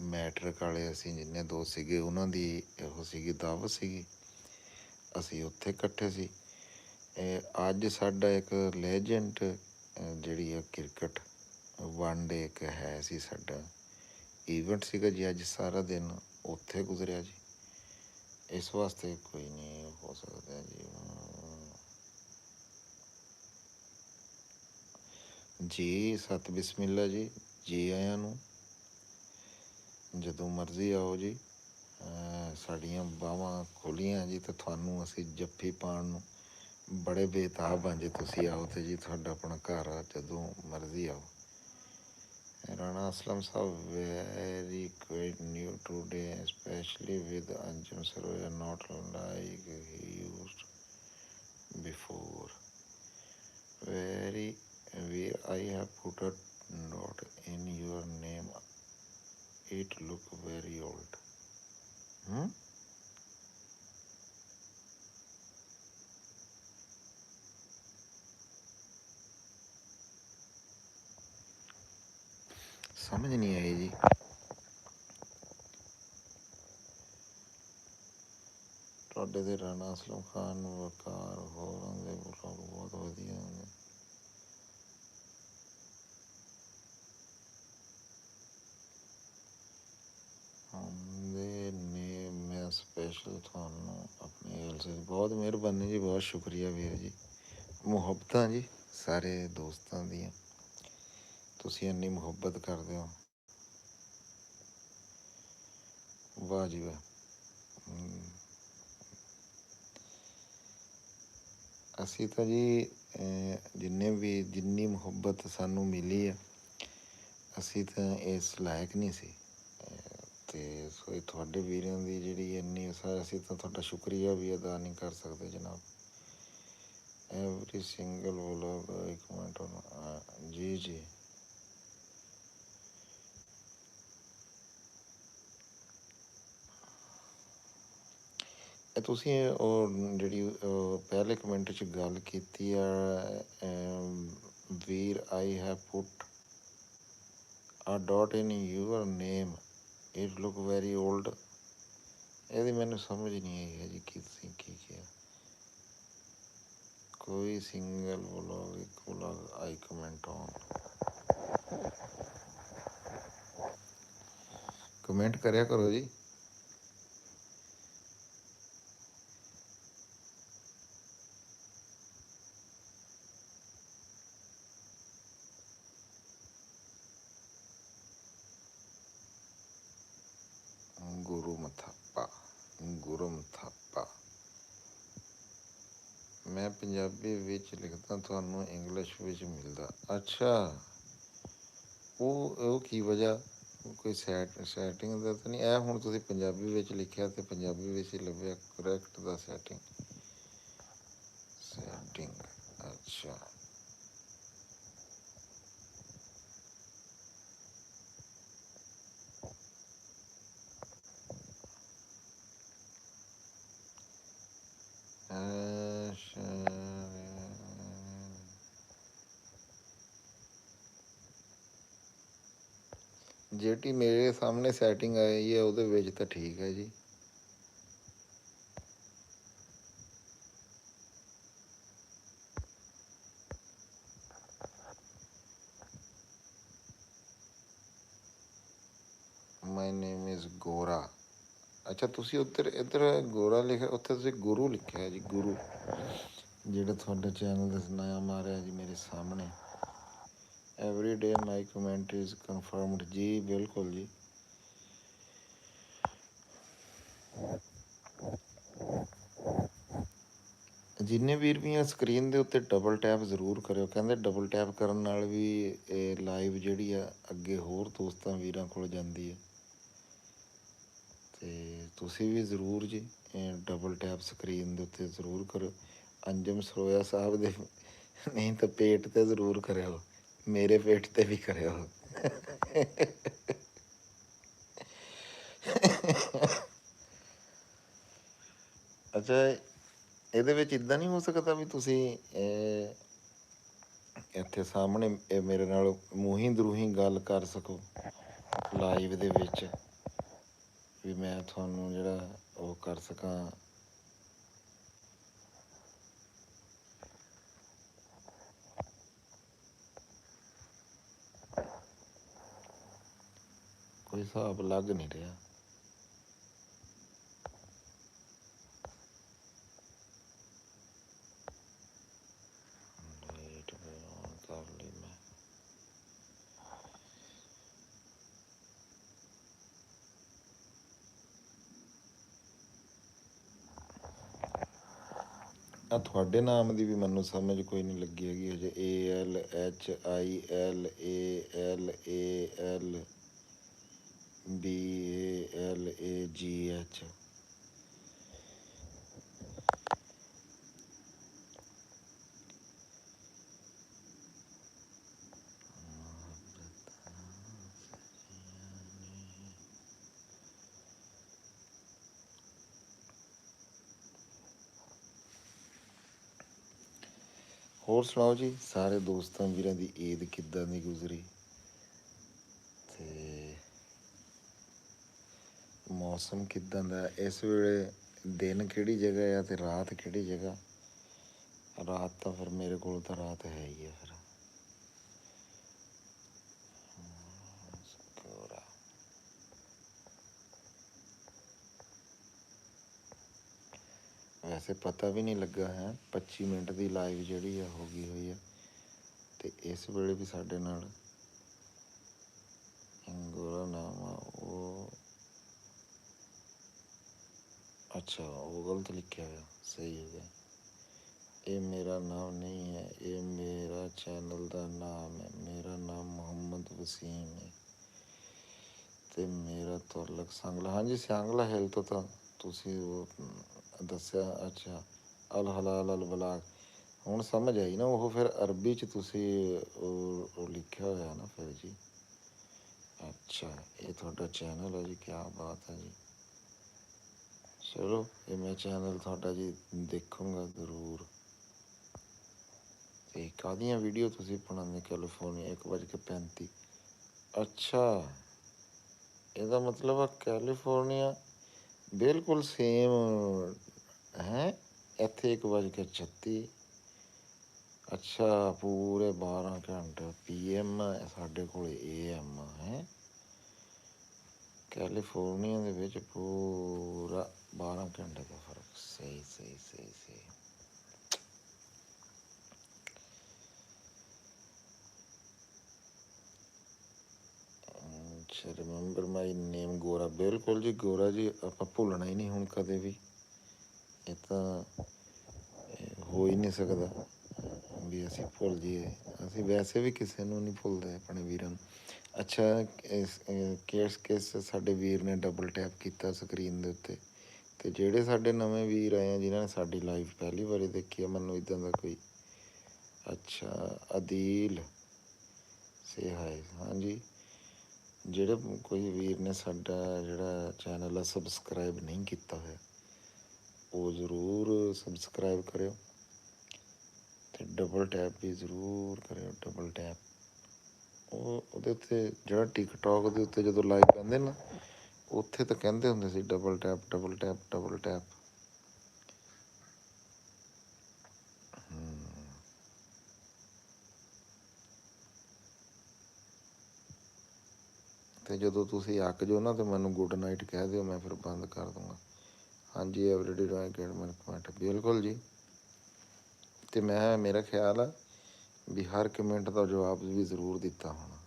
ਮੈਟਰਿਕ ਵਾਲੇ ਅਸੀਂ ਜਿੰਨੇ ਦੋਸਤ ਸੀਗੇ, ਉਹਨਾਂ ਦੀ ਉਹ ਸੀਗੀ ਦਾਵਤ ਸੀਗੀ, ਅਸੀਂ ਉੱਥੇ ਇਕੱਠੇ ਸੀ। ਅੱਜ ਸਾਡਾ ਇੱਕ ਲੈਜੈਂਡ ਜਿਹੜੀ ਆ ਕ੍ਰਿਕਟ ਵਨ ਡੇ ਇੱਕ ਹੈ ਸੀ, ਸਾਡਾ ਈਵੈਂਟ ਸੀਗਾ ਜੀ, ਅੱਜ ਸਾਰਾ ਦਿਨ ਉੱਥੇ ਗੁਜ਼ਰਿਆ ਜੀ। ਇਸ ਵਾਸਤੇ ਕੋਈ ਨਹੀਂ ਹੋ ਸਕਦਾ ਜੀ। ਜੀ ਸਤ ਬਿਸਮਿਲ੍ਲਾ ਜੀ, ਜੀ ਆਇਆਂ ਨੂੰ, ਜਦੋਂ ਮਰਜ਼ੀ ਆਓ ਜੀ। ਸਾਡੀਆਂ ਬਾਹਾਂ ਖੁੱਲ੍ਹੀਆਂ ਜੀ, ਅਤੇ ਤੁਹਾਨੂੰ ਅਸੀਂ ਜੱਫੀ ਪਾਉਣ ਨੂੰ ਬੜੇ ਬੇਤਾਬ ਹਾਂ ਜੀ। ਤੁਸੀਂ ਆਓ ਅਤੇ ਜੀ ਤੁਹਾਡਾ ਆਪਣਾ ਘਰ ਆ, ਜਦੋਂ ਮਰਜ਼ੀ ਆਓ। ਰਾਣਾ ਅਸਲਮ ਸਾਹਿਬ, very quit new today, especially with Anjum Saroya, not like he used before. Very, where I have put a note in your name, it look very old. ਸਮਝ ਨਹੀਂ ਆਈ ਜੀ। ਤੁਹਾਡੇ ਦੇ ਰਾਣਾ ਅਸਲਮ ਖਾਨ, ਵਕਾਰ ਹੋਰਾਂ ਦੇ ਵਲੌਗ ਬਹੁਤ ਵਧੀਆ ਨੇ। ਦੇ ਨੇ ਮੈਂ ਸਪੈਸ਼ਲ ਤੁਹਾਨੂੰ ਆਪਣੀ ਐਲ ਸੀ, ਬਹੁਤ ਮਿਹਰਬਾਨੀ ਜੀ, ਬਹੁਤ ਸ਼ੁਕਰੀਆ ਵੀਰ ਜੀ। ਮੁਹੱਬਤਾਂ ਜੀ ਸਾਰੇ ਦੋਸਤਾਂ ਦੀਆਂ, ਤੁਸੀਂ ਇੰਨੀ ਮੁਹੱਬਤ ਕਰਦੇ ਹੋ, ਵਾਹ ਜੀ ਵਾਹ। ਅਸੀਂ ਤਾਂ ਜੀ ਜਿੰਨੀ ਮੁਹੱਬਤ ਸਾਨੂੰ ਮਿਲੀ ਆ, ਅਸੀਂ ਤਾਂ ਇਸ ਲਾਇਕ ਨਹੀਂ ਸੀ। ਅਤੇ ਸੋ ਤੁਹਾਡੇ ਵੀਰਾਂ ਦੀ ਜਿਹੜੀ ਇੰਨੀ ਅਸੀਂ ਤਾਂ ਤੁਹਾਡਾ ਸ਼ੁਕਰੀਆ ਵੀ ਅਦਾ ਨਹੀਂ ਕਰ ਸਕਦੇ ਜਨਾਬ। ਐਵਰੀ ਸਿੰਗਲ ਵਲੋਗ, ਇੱਕ ਮਿੰਟ, ਜੀ ਜੀ। ਤੁਸੀਂ ਉਹ ਜਿਹੜੀ ਪਹਿਲੇ ਕਮੈਂਟ 'ਚ ਗੱਲ ਕੀਤੀ ਆ, ਵੀਰ ਆਈ ਹੈਵ ਪੁੱਟ ਆ dot in your name, it look very old, ਇਹਦੀ ਮੈਨੂੰ ਸਮਝ ਨਹੀਂ ਆਈ ਹੈ ਜੀ, ਕੀ ਤੁਸੀਂ ਕੀ ਕਿਹਾ? कोई सिंगल व्लॉग एक vlog I comment on comment करया करो जी। गुरुम थापा गुरुम थापा मैं पंजाबी विच लिखदा तुहानू इंग्लिश विच मिलदा। अच्छा ਉਹ ਕੀ ਵਜ੍ਹਾ ਕੋਈ ਸੈਟਿੰਗ ਦਾ ਤਾਂ ਨਹੀਂ ਇਹ ਹੁਣ ਤੁਸੀਂ ਪੰਜਾਬੀ ਵਿੱਚ ਲਿਖਿਆ ਤੇ ਪੰਜਾਬੀ ਵਿੱਚ ਹੀ ਲੱਭਿਆ ਕਰੈਕਟ ਦਾ ਸੈਟਿੰਗ ਅੱਛਾ ਜਿਹੜੀ ਮੇਰੇ ਸਾਹਮਣੇ ਸੈਟਿੰਗ ਆਈ ਹੈ ਉਹਦੇ ਵਿੱਚ ਤਾਂ ਠੀਕ ਹੈ ਜੀ। ਮਾਈ ਨੇਮ ਇਜ਼ ਗੋਰਾ। ਅੱਛਾ ਤੁਸੀਂ ਇੱਧਰ ਗੋਰਾ ਲਿਖਿਆ ਉੱਥੇ ਤੁਸੀਂ ਗੁਰੂ ਲਿਖਿਆ ਜੀ ਗੁਰੂ ਜਿਹੜਾ ਤੁਹਾਡਾ ਚੈਨਲ ਦਾ ਨਾਮ ਆ ਰਿਹਾ ਜੀ ਮੇਰੇ ਸਾਹਮਣੇ। Every day my comment is confirmed ਜੀ ਬਿਲਕੁਲ ਜੀ। ਜਿੰਨੇ ਵੀਰ ਵੀ ਆ ਸਕਰੀਨ ਦੇ ਉੱਤੇ ਡਬਲ ਟੈਪ ਜ਼ਰੂਰ ਕਰਿਓ। ਕਹਿੰਦੇ ਡਬਲ ਟੈਪ ਕਰਨ ਨਾਲ ਵੀ ਇਹ ਲਾਈਵ ਜਿਹੜੀ ਆ ਅੱਗੇ ਹੋਰ ਦੋਸਤਾਂ ਵੀਰਾਂ ਕੋਲ ਜਾਂਦੀ ਹੈ ਅਤੇ ਤੁਸੀਂ ਵੀ ਜ਼ਰੂਰ ਜੀ ਡਬਲ ਟੈਪ ਸਕਰੀਨ ਦੇ ਉੱਤੇ ਜ਼ਰੂਰ ਕਰਿਓ। ਅੰਜਮ ਸਰੋਇਆ ਸਾਹਿਬ ਦੇ ਨਹੀਂ ਤਾਂ ਪੇਟ 'ਤੇ ਜ਼ਰੂਰ ਕਰਿਓ ਮੇਰੇ ਪੇਟ 'ਤੇ ਵੀ ਕਰਿਓ। ਅੱਛਾ ਇਹਦੇ ਵਿੱਚ ਇੱਦਾਂ ਨਹੀਂ ਹੋ ਸਕਦਾ ਵੀ ਤੁਸੀਂ ਇੱਥੇ ਸਾਹਮਣੇ ਮੇਰੇ ਨਾਲ ਮੂੰਹੀਂ ਦਰੂਹੀਂ ਗੱਲ ਕਰ ਸਕੋ ਲਾਈਵ ਦੇ ਵਿੱਚ ਵੀ ਮੈਂ ਤੁਹਾਨੂੰ ਜਿਹੜਾ ਉਹ ਕਰ ਸਕਾਂ। ਕੋਈ ਹਿਸਾਬ ਲੱਗ ਨਹੀਂ ਰਿਹਾ। ਕਰ ਲਈ ਮੈਂ ਆ ਤੁਹਾਡੇ ਨਾਮ ਦੀ ਵੀ ਮੈਨੂੰ ਸਮਝ ਕੋਈ ਨਹੀਂ ਲੱਗੀ ਹੈਗੀ ਹਜੇ। ALHILALALBALAGH ਹੋਰ ਸੁਣਾਓ ਜੀ ਸਾਰੇ ਦੋਸਤਾਂ ਵੀਰਾਂ ਦੀ ਈਦ ਕਿੱਦਾਂ ਦੀ ਗੁਜ਼ਰੀ ਅਤੇ ਮੌਸਮ ਕਿੱਦਾਂ ਦਾ ਇਸ ਵੇਲੇ ਦਿਨ ਕਿਹੜੀ ਜਗ੍ਹਾ ਆ ਅਤੇ ਰਾਤ ਕਿਹੜੀ ਜਗ੍ਹਾ। ਰਾਤ ਤਾਂ ਫਿਰ ਮੇਰੇ ਕੋਲ ਤਾਂ ਰਾਤ ਹੈ ਹੀ ਆ ਫਿਰ। ਵੈਸੇ ਪਤਾ ਵੀ ਨਹੀਂ ਲੱਗਾ ਹੈ 25 ਮਿੰਟ ਦੀ ਲਾਈਵ ਜਿਹੜੀ ਆ ਹੋ ਗਈ ਹੋਈ ਆ ਅਤੇ ਇਸ ਵੇਲੇ ਵੀ ਸਾਡੇ ਨਾਲ ਗੋਰਾ ਨਾਮ ਆ ਉਹ ਅੱਛਾ ਉਹ ਗਲਤ ਲਿਖਿਆ ਹੋਇਆ ਸਹੀ ਹੋ ਗਿਆ। ਇਹ ਮੇਰਾ ਨਾਮ ਨਹੀਂ ਹੈ ਇਹ ਮੇਰਾ ਚੈਨਲ ਦਾ ਨਾਮ ਹੈ। ਮੇਰਾ ਨਾਮ ਮੁਹੰਮਦ ਵਸੀਮ ਹੈ ਅਤੇ ਮੇਰਾ ਤੁਰਲਕ ਸੰਗਲਾ। ਹਾਂਜੀ ਸੰਗਲਾ ਹਿੱਲ ਤੋਂ ਤਾਂ ਤੁਸੀਂ ਉਹ ਦੱਸਿਆ। ਅੱਛਾ ਅਲ ਹਲਾਲ ਅਲ ਬਲਾਗ ਹੁਣ ਸਮਝ ਆਈ ਨਾ ਉਹ ਫਿਰ ਅਰਬੀ 'ਚ ਤੁਸੀਂ ਉਹ ਲਿਖਿਆ ਹੋਇਆ ਨਾ ਫਿਰ ਜੀ। ਅੱਛਾ ਇਹ ਤੁਹਾਡਾ ਚੈਨਲ ਹੈ ਜੀ ਕਿਆ ਬਾਤ ਹੈ ਜੀ। ਚਲੋ ਇਹ ਮੈਂ ਚੈਨਲ ਤੁਹਾਡਾ ਜੀ ਦੇਖੂੰਗਾ ਜ਼ਰੂਰ। ਅਤੇ ਕਾਹਦੀਆਂ ਵੀਡੀਓ ਤੁਸੀਂ ਬਣਾਉਂਦੇ ਕੈਲੀਫੋਰਨੀਆ 1:35। ਅੱਛਾ ਇਹਦਾ ਮਤਲਬ ਆ ਕੈਲੀਫੋਰਨੀਆ ਬਿਲਕੁਲ ਸੇਮ ਹੈ ਇੱਥੇ 1:36 ਅੱਛਾ, ਪੂਰੇ 12 ਘੰਟੇ PM ਹੈ, ਸਾਡੇ ਕੋਲ AM ਹੈ। ਕੈਲੀਫੋਰਨੀਆ ਦੇ ਵਿੱਚ ਪੂਰਾ 12 ਘੰਟੇ ਦਾ ਫਰਕ। ਸਹੀ ਸਹੀ ਸਹੀ ਸਹੀ। ਅੱਛਾ, ਰਿਮੈਂਬਰ ਮਾਈ ਨੇਮ ਗੋਰਾ। ਬਿਲਕੁਲ ਜੀ ਗੋਰਾ ਜੀ, ਆਪਾਂ ਭੁੱਲਣਾ ਹੀ ਨਹੀਂ ਹੁਣ ਕਦੇ ਵੀ। ਇਹ ਤਾਂ ਹੋ ਹੀ ਨਹੀਂ ਸਕਦਾ ਵੀ ਅਸੀਂ ਭੁੱਲ ਜਾਈਏ। ਅਸੀਂ ਵੈਸੇ ਵੀ ਕਿਸੇ ਨੂੰ ਨਹੀਂ ਭੁੱਲਦੇ, ਆਪਣੇ ਵੀਰਾਂ ਨੂੰ। ਅੱਛਾ, ਕਿਸ ਸਾਡੇ ਵੀਰ ਨੇ ਡਬਲ ਟੈਪ ਕੀਤਾ ਸਕਰੀਨ ਦੇ ਉੱਤੇ, ਅਤੇ ਜਿਹੜੇ ਸਾਡੇ ਨਵੇਂ ਵੀਰ ਆਏ ਆ ਜਿਨ੍ਹਾਂ ਨੇ ਸਾਡੀ ਲਾਈਵ ਪਹਿਲੀ ਵਾਰੀ ਦੇਖੀ ਆ, ਮੈਨੂੰ ਇੱਦਾਂ ਦਾ ਕੋਈ। ਅੱਛਾ, ਅਦੀਲ ਸੇ ਹਾਏ। ਹਾਂਜੀ, ਜਿਹੜੇ ਕੋਈ ਵੀਰ ਨੇ ਸਾਡਾ ਜਿਹੜਾ ਚੈਨਲ ਆ ਸਬਸਕ੍ਰਾਈਬ ਨਹੀਂ ਕੀਤਾ ਹੋਇਆ, ਉਹ ਜ਼ਰੂਰ ਸਬਸਕ੍ਰਾਈਬ ਕਰਿਓ, ਅਤੇ ਡਬਲ ਟੈਪ ਵੀ ਜ਼ਰੂਰ ਕਰਿਓ। ਡਬਲ ਟੈਪ ਉਹਦੇ ਉੱਤੇ ਜਿਹੜਾ ਟਿਕਟੋਕ ਦੇ ਉੱਤੇ ਜਦੋਂ ਲਾਈਵ ਪੈਂਦੇ ਨਾ, ਉੱਥੇ ਤਾਂ ਕਹਿੰਦੇ ਹੁੰਦੇ ਸੀ double tap double tap double tap. ਅਤੇ ਜਦੋਂ ਤੁਸੀਂ ਅੱਕ ਜਾਓ ਨਾ, ਤਾਂ ਮੈਨੂੰ ਗੁੱਡ ਨਾਈਟ ਕਹਿ ਦਿਓ, ਮੈਂ ਫਿਰ ਬੰਦ ਕਰ ਦੂੰਗਾ। ਹਾਂਜੀ, ਐਵਰੀਡੇ ਕਮੈਂਟ ਬਿਲਕੁਲ ਜੀ। ਅਤੇ ਮੇਰਾ ਖਿਆਲ ਆ ਵੀ ਹਰ ਕਮੈਂਟ ਦਾ ਜਵਾਬ ਵੀ ਜ਼ਰੂਰ ਦਿੱਤਾ ਹੋਣਾ।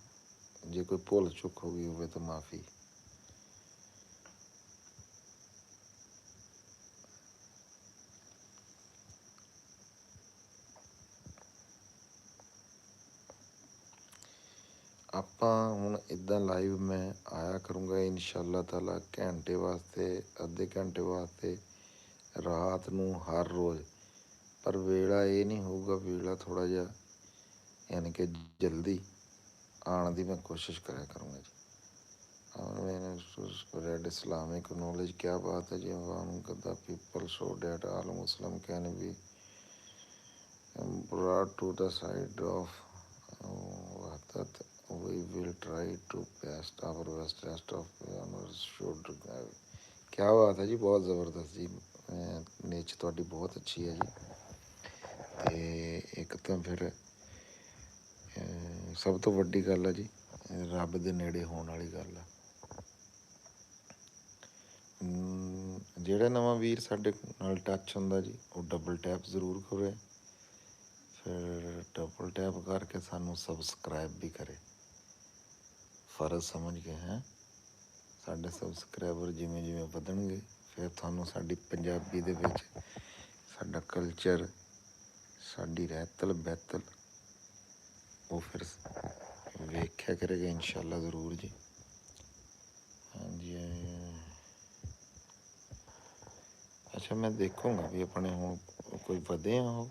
ਜੇ ਕੋਈ ਭੁੱਲ ਚੁੱਕ ਹੋ ਗਈ ਹੋਵੇ ਤਾਂ ਮਾਫੀ। ਆਪਾਂ ਹੁਣ ਇੱਦਾਂ ਲਾਈਵ ਮੈਂ ਆਇਆ ਕਰੂੰਗਾ ਇਨਸ਼ਾ ਅੱਲਾ ਤਾਲਾ, ਘੰਟੇ ਵਾਸਤੇ, ਅੱਧੇ ਘੰਟੇ ਵਾਸਤੇ, ਰਾਤ ਨੂੰ ਹਰ ਰੋਜ਼। ਪਰ ਵੇਲਾ ਇਹ ਨਹੀਂ ਹੋਊਗਾ, ਵੇਲਾ ਥੋੜ੍ਹਾ ਜਿਹਾ ਯਾਨੀ ਕਿ ਜਲਦੀ ਆਉਣ ਦੀ ਮੈਂ ਕੋਸ਼ਿਸ਼ ਕਰਿਆ ਕਰੂੰਗਾ ਜੀ। ਰੈਡ ਇਸਲਾमिक नॉलेज, क्या बात है जी। the people so that all Muslim can be brought to the side of that we will try to best our best rest of should। क्या बात है जी, बहुत ज़बरदस्त जी। नेच ਤੁਹਾਡੀ ਬਹੁਤ ਅੱਛੀ ਹੈ ਜੀ। ਅਤੇ ਇੱਕ ਤਾਂ ਫਿਰ ਸਭ ਤੋਂ ਵੱਡੀ ਗੱਲ ਆ ਜੀ, ਰੱਬ ਦੇ ਨੇੜੇ ਹੋਣ ਵਾਲੀ ਗੱਲ ਆ। ਜਿਹੜਾ ਨਵਾਂ ਵੀਰ ਸਾਡੇ ਨਾਲ ਟੱਚ ਹੁੰਦਾ ਜੀ, ਉਹ ਡਬਲ ਟੈਪ ਜ਼ਰੂਰ ਕਰੇ, ਫਿਰ ਡਬਲ ਟੈਪ ਕਰਕੇ ਸਾਨੂੰ ਸਬਸਕ੍ਰਾਈਬ ਵੀ ਕਰੇ। ਫਰਜ਼ ਸਮਝ ਕੇ ਹੈ। ਸਾਡੇ ਸਬਸਕ੍ਰਾਈਬਰ ਜਿਵੇਂ ਜਿਵੇਂ ਵਧਣਗੇ, ਫਿਰ ਤੁਹਾਨੂੰ ਸਾਡੀ ਪੰਜਾਬੀ ਦੇ ਵਿੱਚ ਸਾਡਾ ਕਲਚਰ, ਸਾਡੀ ਰਹਿਤਲ ਬਹਿਤਲ, ਉਹ ਫਿਰ ਵੇਖਿਆ ਕਰੇਗਾ ਇਨਸ਼ਾ ਅੱਲਾ ਜ਼ਰੂਰ ਜੀ। ਹਾਂਜੀ। ਅੱਛਾ, ਮੈਂ ਦੇਖੂੰਗਾ ਵੀ ਆਪਣੇ ਹੁਣ ਕੋਈ ਵਧੇ ਆ ਉਹ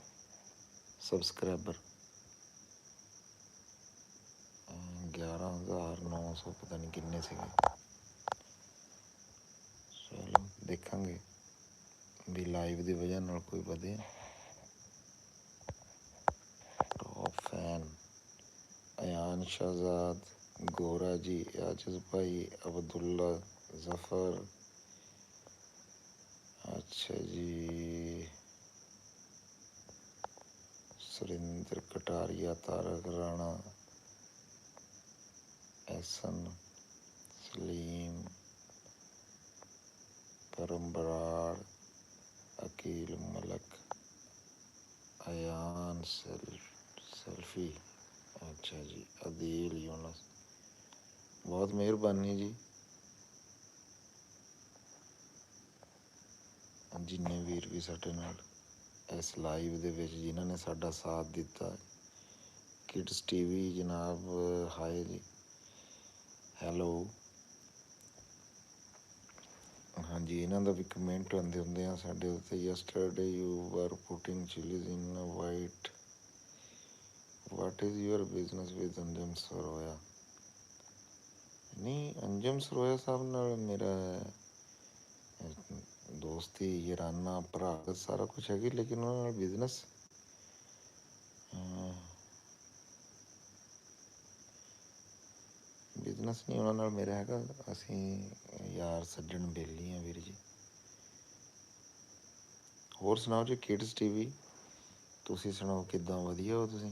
ਸਬਸਕ੍ਰਾਈਬਰ। 11,900 ਪਤਾ ਨਹੀਂ ਕਿੰਨੇ ਸੀਗੇ। ਚਲੋ ਦੇਖਾਂਗੇ ਵੀ ਲਾਈਵ ਦੀ ਵਜ੍ਹਾ ਨਾਲ ਕੋਈ ਵਧੇ। ਟੌਪ ਫੈਨ ਅਯਾਨ ਸ਼ਹਜ਼ਾਦ, ਗੋਰਾ ਜੀ, ਆਜਿਜ਼ ਭਾਈ, ਅਬਦੁੱਲਾ ਜ਼ਫਰ। ਅੱਛਾ ਜੀ, ਸੁਰਿੰਦਰ ਕਟਾਰੀਆ, ਤਾਰਕ ਰਾਣਾ, ਐਸਨ ਸਲੀਮ, ਪਰਮ ਬਰਾੜ, ਅਕੀਲ ਮਲਕ, ਅਯਾਨ ਸੈਲਫੀ। ਅੱਛਾ ਜੀ, ਅਦੀਲ ਯੂਨਸ, ਬਹੁਤ ਮਿਹਰਬਾਨੀ ਜੀ। ਜਿੰਨੇ ਵੀਰ ਵੀ ਸਾਡੇ ਨਾਲ ਇਸ ਲਾਈਵ ਦੇ ਵਿੱਚ ਜਿਨ੍ਹਾਂ ਨੇ ਸਾਡਾ ਸਾਥ ਦਿੱਤਾ। ਕਿਡਸ TV ਜਨਾਬ, ਹਾਏ ਜੀ, ਹੈਲੋ। ਹਾਂਜੀ, ਇਹਨਾਂ ਦਾ ਵੀ ਕਮੈਂਟ ਆਉਂਦੇ ਹੁੰਦੇ ਆ ਸਾਡੇ ਉੱਤੇ। Yesterday you were putting chillies in white, what is your business with Anjum Saroya. ਨਹੀਂ, ਅੰਜਮ ਸਰੋਇਆ ਸਾਹਿਬ ਨਾਲ ਮੇਰਾ ਦੋਸਤੀ, ਯਾਰਾਨਾ, ਭਰਾ, ਸਾਰਾ ਕੁਛ ਹੈਗੀ, ਲੇਕਿਨ ਉਹਨਾਂ ਨਾਲ ਬਿਜ਼ਨਸ ਨਹੀਂ ਉਹਨਾਂ ਨਾਲ ਮੇਰਾ ਹੈਗਾ। ਅਸੀਂ ਯਾਰ ਸੱਜਣ ਬੇਲੀ ਹਾਂ ਵੀਰ ਜੀ। ਹੋਰ ਸੁਣਾਓ ਜੀ, ਕਿਡਸ TV ਤੁਸੀਂ ਸੁਣਾਓ ਕਿੱਦਾਂ, ਵਧੀਆ ਹੋ ਤੁਸੀਂ?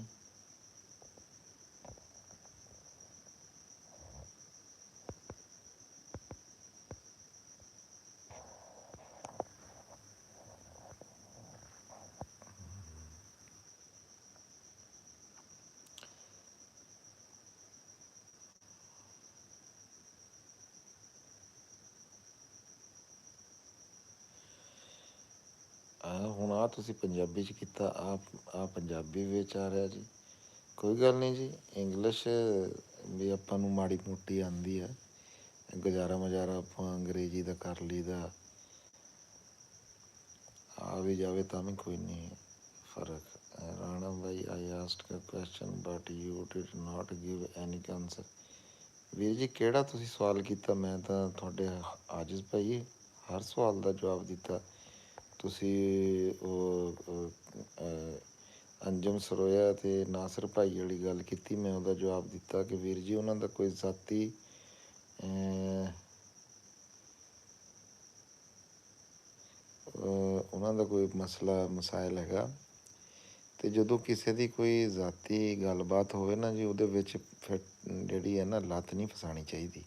ਹੁਣ ਆ ਤੁਸੀਂ ਪੰਜਾਬੀ 'ਚ ਕੀਤਾ, ਆ ਪੰਜਾਬੀ ਵਿੱਚ ਆ ਰਿਹਾ ਜੀ। ਕੋਈ ਗੱਲ ਨਹੀਂ ਜੀ, ਇੰਗਲਿਸ਼ ਵੀ ਆਪਾਂ ਨੂੰ ਮਾੜੀ ਮੋਟੀ ਆਉਂਦੀ ਆ, ਗੁਜ਼ਾਰਾ ਮਜ਼ਾਰਾ ਆਪਾਂ ਅੰਗਰੇਜ਼ੀ ਦਾ ਕਰ ਲਈਦਾ, ਆ ਵੀ ਜਾਵੇ ਤਾਂ ਵੀ ਕੋਈ ਨਹੀਂ ਫਰਕ। ਰਾਣਾ ਭਾਈ, I asked a question but you did not give any answer. ਵੀਰ ਜੀ ਕਿਹੜਾ ਤੁਸੀਂ ਸਵਾਲ ਕੀਤਾ? ਮੈਂ ਤਾਂ ਤੁਹਾਡੇ ਆਜਿਜ਼ ਭਾਈ ਹਰ ਸਵਾਲ ਦਾ ਜਵਾਬ ਦਿੱਤਾ। ਤੁਸੀਂ ਉਹ ਅੰਜਮ ਸਰੋਇਆ ਅਤੇ ਨਾਸਰ ਭਾਈ ਵਾਲੀ ਗੱਲ ਕੀਤੀ, ਮੈਂ ਉਹਦਾ ਜਵਾਬ ਦਿੱਤਾ ਕਿ ਵੀਰ ਜੀ ਉਹਨਾਂ ਦਾ ਕੋਈ ਜ਼ਾਤੀ ਉਹਨਾਂ ਦਾ ਕੋਈ ਮਸਲਾ ਮਸਾਇਲ ਹੈਗਾ, ਅਤੇ ਜਦੋਂ ਕਿਸੇ ਦੀ ਕੋਈ ਜ਼ਾਤੀ ਗੱਲਬਾਤ ਹੋਵੇ ਨਾ ਜੀ, ਉਹਦੇ ਵਿੱਚ ਫਿਰ ਜਿਹੜੀ ਹੈ ਨਾ ਲੱਤ ਨਹੀਂ ਫਸਾਉਣੀ ਚਾਹੀਦੀ,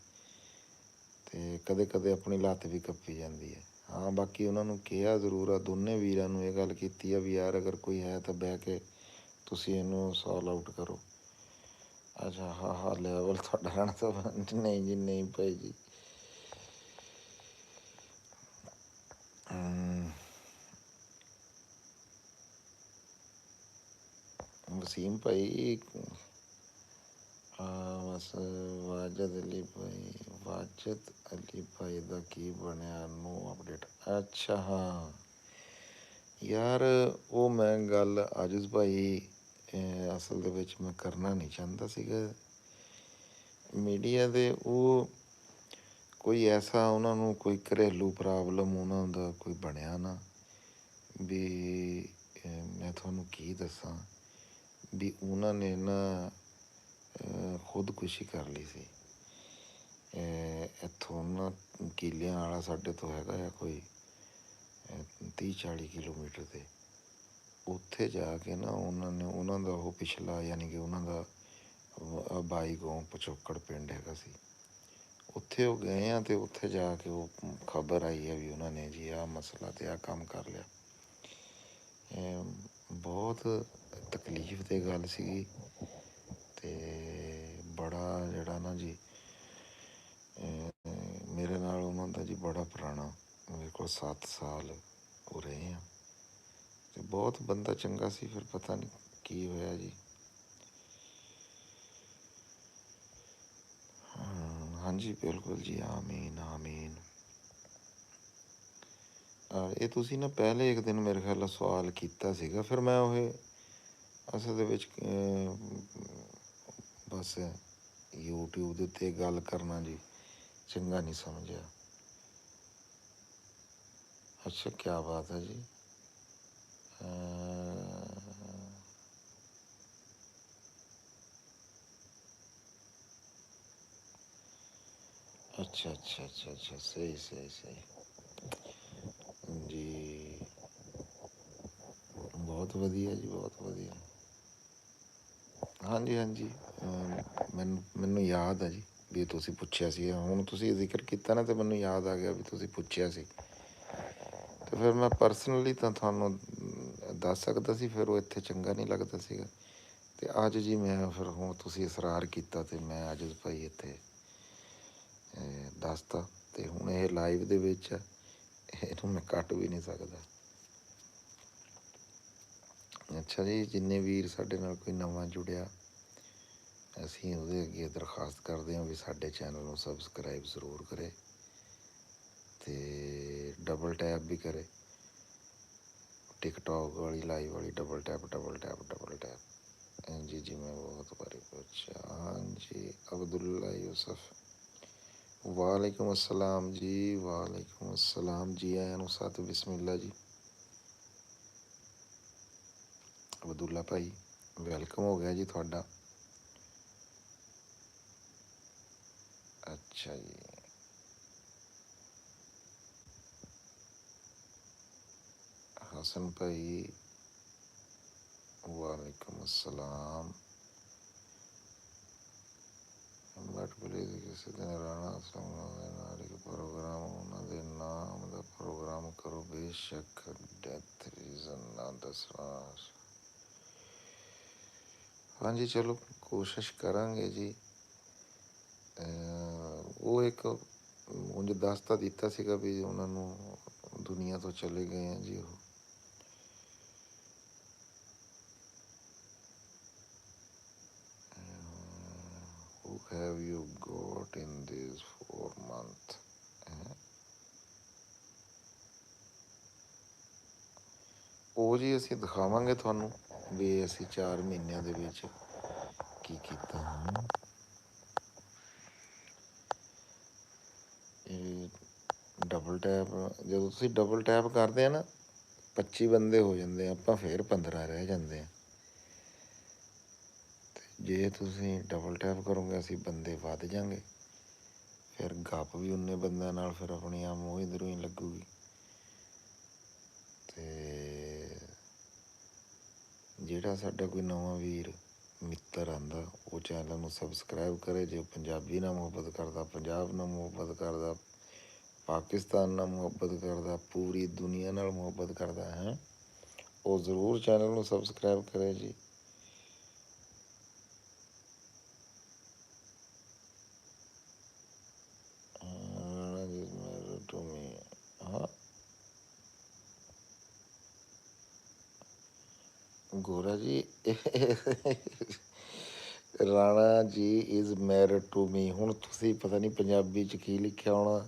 ਅਤੇ ਕਦੇ ਕਦੇ ਆਪਣੀ ਲੱਤ ਵੀ ਕੱਪੀ ਜਾਂਦੀ ਹੈ। ਹਾਂ ਬਾਕੀ ਉਹਨਾਂ ਨੂੰ ਕਿਹਾ ਜ਼ਰੂਰ ਆ, ਦੋਨੇ ਵੀਰਾਂ ਨੂੰ ਇਹ ਗੱਲ ਕੀਤੀ ਆ ਵੀ ਯਾਰ ਅਗਰ ਕੋਈ ਹੈ ਤਾਂ ਬਹਿ ਕੇ ਤੁਸੀਂ ਇਹਨੂੰ ਸੋਲਵ ਆਊਟ ਕਰੋ। ਅੱਛਾ ਹਾਂ ਲੈਵਲ ਤੁਹਾਡਾ ਰਹਿਣਾ ਤਾਂ ਨਹੀਂ ਜੀ, ਨਹੀਂ ਭਾਈ ਜੀ। ਵਸੀਮ ਭਾਈ ਬਸ ਵਾਜਦ ਅਲੀ ਭਾਈ ਦਾ ਕੀ ਬਣਿਆ? ਨੋ ਅਪਡੇਟ। ਅੱਛਾ ਹਾਂ ਯਾਰ, ਉਹ ਮੈਂ ਗੱਲ ਆਜਿਜ਼ ਭਾਈ ਅਸਲ ਦੇ ਵਿੱਚ ਮੈਂ ਕਰਨਾ ਨਹੀਂ ਚਾਹੁੰਦਾ ਸੀਗਾ ਮੀਡੀਆ ਦੇ। ਉਹ ਕੋਈ ਐਸਾ ਉਹਨਾਂ ਨੂੰ ਕੋਈ ਘਰੇਲੂ ਪ੍ਰੋਬਲਮ ਉਹਨਾਂ ਦਾ ਕੋਈ ਬਣਿਆ ਨਾ ਵੀ, ਮੈਂ ਤੁਹਾਨੂੰ ਕੀ ਦੱਸਾਂ ਵੀ ਉਹਨਾਂ ਨੇ ਨਾ ਖੁਦਕੁਸ਼ੀ ਕਰ ਲਈ ਸੀ। ਇੱਥੋਂ ਨਾ ਕੀਲਿਆਂ ਵਾਲਾ ਸਾਡੇ ਤੋਂ ਹੈਗਾ ਆ ਕੋਈ 30-40 ਕਿਲੋਮੀਟਰ 'ਤੇ, ਉੱਥੇ ਜਾ ਕੇ ਨਾ ਉਹਨਾਂ ਦਾ ਉਹ ਪਿਛਲਾ ਯਾਨੀ ਕਿ ਉਹਨਾਂ ਦਾ ਬਾਈ ਗਾਉਂ ਪਿਛੋਕੜ ਪਿੰਡ ਹੈਗਾ ਸੀ, ਉੱਥੇ ਉਹ ਗਏ ਆ ਅਤੇ ਉੱਥੇ ਜਾ ਕੇ ਉਹ ਖਬਰ ਆਈ ਹੈ ਵੀ ਉਹਨਾਂ ਨੇ ਜੀ ਆਹ ਮਸਲਾ ਅਤੇ ਆਹ ਕੰਮ ਕਰ ਲਿਆ। ਬਹੁਤ ਤਕਲੀਫ ਦੀ ਗੱਲ ਸੀਗੀ, ਅਤੇ ਬੜਾ ਜਿਹੜਾ ਨਾ ਜੀ ਮੇਰੇ ਨਾਲ ਉਹਨਾਂ ਦਾ ਜੀ ਬੜਾ ਪੁਰਾਣਾ, ਮੇਰੇ ਕੋਲ 7 ਸਾਲ ਉਹ ਰਹੇ ਆ, ਅਤੇ ਬਹੁਤ ਬੰਦਾ ਚੰਗਾ ਸੀ। ਫਿਰ ਪਤਾ ਨਹੀਂ ਕੀ ਹੋਇਆ ਜੀ। ਹਾਂਜੀ ਬਿਲਕੁਲ ਜੀ, ਆਮੀਨ ਆਮੀਨ। ਇਹ ਤੁਸੀਂ ਨਾ ਪਹਿਲੇ ਇੱਕ ਦਿਨ ਮੇਰੇ ਖਿਆਲ ਨਾਲ ਸਵਾਲ ਕੀਤਾ ਸੀਗਾ, ਫਿਰ ਮੈਂ ਉਹ ਅਸਲ ਦੇ ਵਿੱਚ ਬਸ ਯੂਟਿਊਬ ਦੇ ਉੱਤੇ ਗੱਲ ਕਰਨਾ ਜੀ ਚੰਗਾ ਨਹੀਂ ਸਮਝਿਆ। ਅੱਛਾ ਕਿਆ ਬਾਤ ਹੈ ਜੀ। ਅੱਛਾ ਅੱਛਾ ਅੱਛਾ ਅੱਛਾ, ਸਹੀ ਸਹੀ ਸਹੀ ਜੀ, ਬਹੁਤ ਵਧੀਆ ਜੀ, ਬਹੁਤ ਵਧੀਆ। ਹਾਂਜੀ ਹਾਂਜੀ, ਮੈਨੂੰ ਯਾਦ ਆ ਜੀ ਵੀ ਤੁਸੀਂ ਪੁੱਛਿਆ ਸੀ, ਹੁਣ ਤੁਸੀਂ ਜ਼ਿਕਰ ਕੀਤਾ ਨਾ ਅਤੇ ਮੈਨੂੰ ਯਾਦ ਆ ਗਿਆ ਵੀ ਤੁਸੀਂ ਪੁੱਛਿਆ ਸੀ, ਅਤੇ ਫਿਰ ਮੈਂ ਪਰਸਨਲੀ ਤਾਂ ਤੁਹਾਨੂੰ ਦੱਸ ਸਕਦਾ ਸੀ, ਫਿਰ ਉਹ ਇੱਥੇ ਚੰਗਾ ਨਹੀਂ ਲੱਗਦਾ ਸੀਗਾ, ਅਤੇ ਅੱਜ ਜੀ ਮੈਂ ਫਿਰ ਹੁਣ ਤੁਸੀਂ ਇਸਰਾਰ ਕੀਤਾ ਅਤੇ ਮੈਂ ਅੱਜ ਭਾਈ ਇੱਥੇ ਦੱਸਤਾ, ਅਤੇ ਹੁਣ ਇਹ ਲਾਈਵ ਦੇ ਵਿੱਚ ਇਹਨੂੰ ਮੈਂ ਕੱਟ ਵੀ ਨਹੀਂ ਸਕਦਾ। ਅੱਛਾ ਜੀ, ਜਿੰਨੇ ਵੀਰ ਸਾਡੇ ਨਾਲ ਕੋਈ ਨਵਾਂ ਜੁੜਿਆ, ਅਸੀਂ ਉਹਦੇ ਅੱਗੇ ਦਰਖਾਸਤ ਕਰਦੇ ਹਾਂ ਵੀ ਸਾਡੇ ਚੈਨਲ ਨੂੰ ਸਬਸਕ੍ਰਾਈਬ ਜ਼ਰੂਰ ਕਰੇ ਅਤੇ ਡਬਲ ਟੈਪ ਵੀ ਕਰੇ, ਟਿਕਟੋਕ ਵਾਲੀ ਲਾਈਵ ਵਾਲੀ double tap double tap double tap. ਹਾਂਜੀ ਜੀ ਮੈਂ ਬਹੁਤ ਵਾਰੀ ਪੁੱਛਿਆ। ਹਾਂਜੀ ਅਬਦੁੱਲਾ ਯੂਸਫ, ਵਾਲੇਕੁਮ ਅਸਲਾਮ ਜੀ, ਵਾਲੇਕੁਮ ਅਸਲਾਮ, ਜੀ ਆਇਆਂ ਨੂੰ ਸਤ ਬਿਸਮਿਲ੍ਲਾ ਜੀ। ਅਬਦੁੱਲਾ ਭਾਈ ਵੈਲਕਮ ਹੋ ਗਿਆ ਜੀ ਤੁਹਾਡਾ। ਅੱਛਾ ਜੀ, ਹਸਨ ਭਾਈ ਵਾਲੇਕੁਮ ਅਸਲਾਮ। ਬਟ ਪਲੀਜ਼ ਕਿਸੇ ਦਿਨ ਰਾਣਾ ਸੰਗਮ ਦੇ ਨਾਲ ਇੱਕ ਪ੍ਰੋਗਰਾਮ, ਉਹਨਾਂ ਦੇ ਨਾਮ ਦਾ ਪ੍ਰੋਗਰਾਮ ਕਰੋ। ਬੇਸ਼ੱਕ ਡੈਥ ਰੀਜ਼ਨ ਨਾ ਦੱਸਣਾ। ਹਾਂਜੀ ਚਲੋ ਕੋਸ਼ਿਸ਼ ਕਰਾਂਗੇ ਜੀ। ਉਹ ਇੱਕ ਉਂਝ ਦੱਸ ਤਾਂ ਦਿੱਤਾ ਸੀਗਾ ਵੀ ਉਹਨਾਂ ਨੂੰ ਦੁਨੀਆ ਤੋਂ ਚਲੇ ਗਏ ਆ ਜੀ ਉਹ। Who have you got in these 4 months? ਉਹ ਜੀ ਅਸੀਂ ਦਿਖਾਵਾਂਗੇ ਤੁਹਾਨੂੰ ਵੀ ਅਸੀਂ 4 ਮਹੀਨਿਆਂ ਦੇ ਵਿੱਚ ਕੀ ਕੀਤਾ। ਇਹ ਡਬਲ ਟੈਪ, ਜਦੋਂ ਤੁਸੀਂ ਡਬਲ ਟੈਪ ਕਰਦੇ ਆ ਨਾ 25 ਬੰਦੇ ਹੋ ਜਾਂਦੇ ਆ, ਆਪਾਂ ਫਿਰ 15 ਰਹਿ ਜਾਂਦੇ ਆ। ਜੇ ਤੁਸੀਂ ਡਬਲ ਟੈਪ ਕਰੋਗੇ ਅਸੀਂ ਬੰਦੇ ਵੱਧ ਜਾਂਗੇ, ਫਿਰ ਗੱਪ ਵੀ ਉਨੇ ਬੰਦਿਆਂ ਨਾਲ ਫਿਰ ਆਪਣੀ ਆਪ ਮੂੰਹ ਇਧਰੋਂ ਹੀ ਲੱਗੂਗੀ। ਅਤੇ ਜਿਹੜਾ ਸਾਡਾ ਕੋਈ ਨਵਾਂ ਵੀਰ ਮਿੱਤਰ ਆਉਂਦਾ ਉਹ ਚੈਨਲ ਨੂੰ ਸਬਸਕ੍ਰਾਈਬ ਕਰੇ। ਜੇ ਪੰਜਾਬੀ ਨਾਲ ਮੁਹੱਬਤ ਕਰਦਾ, ਪੰਜਾਬ ਨਾਲ ਮੁਹੱਬਤ ਕਰਦਾ, ਪਾਕਿਸਤਾਨ ਨਾਲ ਮੁਹੱਬਤ ਕਰਦਾ, ਪੂਰੀ ਦੁਨੀਆ ਨਾਲ ਮੁਹੱਬਤ ਕਰਦਾ ਹੈ, ਉਹ ਜ਼ਰੂਰ ਚੈਨਲ ਨੂੰ ਸਬਸਕ੍ਰਾਈਬ ਕਰੇ ਜੀ। ਹਾਂ ਗੋਰਾ ਜੀ Rana ji is married to me. ਹੁਣ ਤੁਸੀਂ ਪਤਾ ਨਹੀਂ ਪੰਜਾਬੀ 'ਚ ਕੀ ਲਿਖਿਆ ਹੋਣਾ,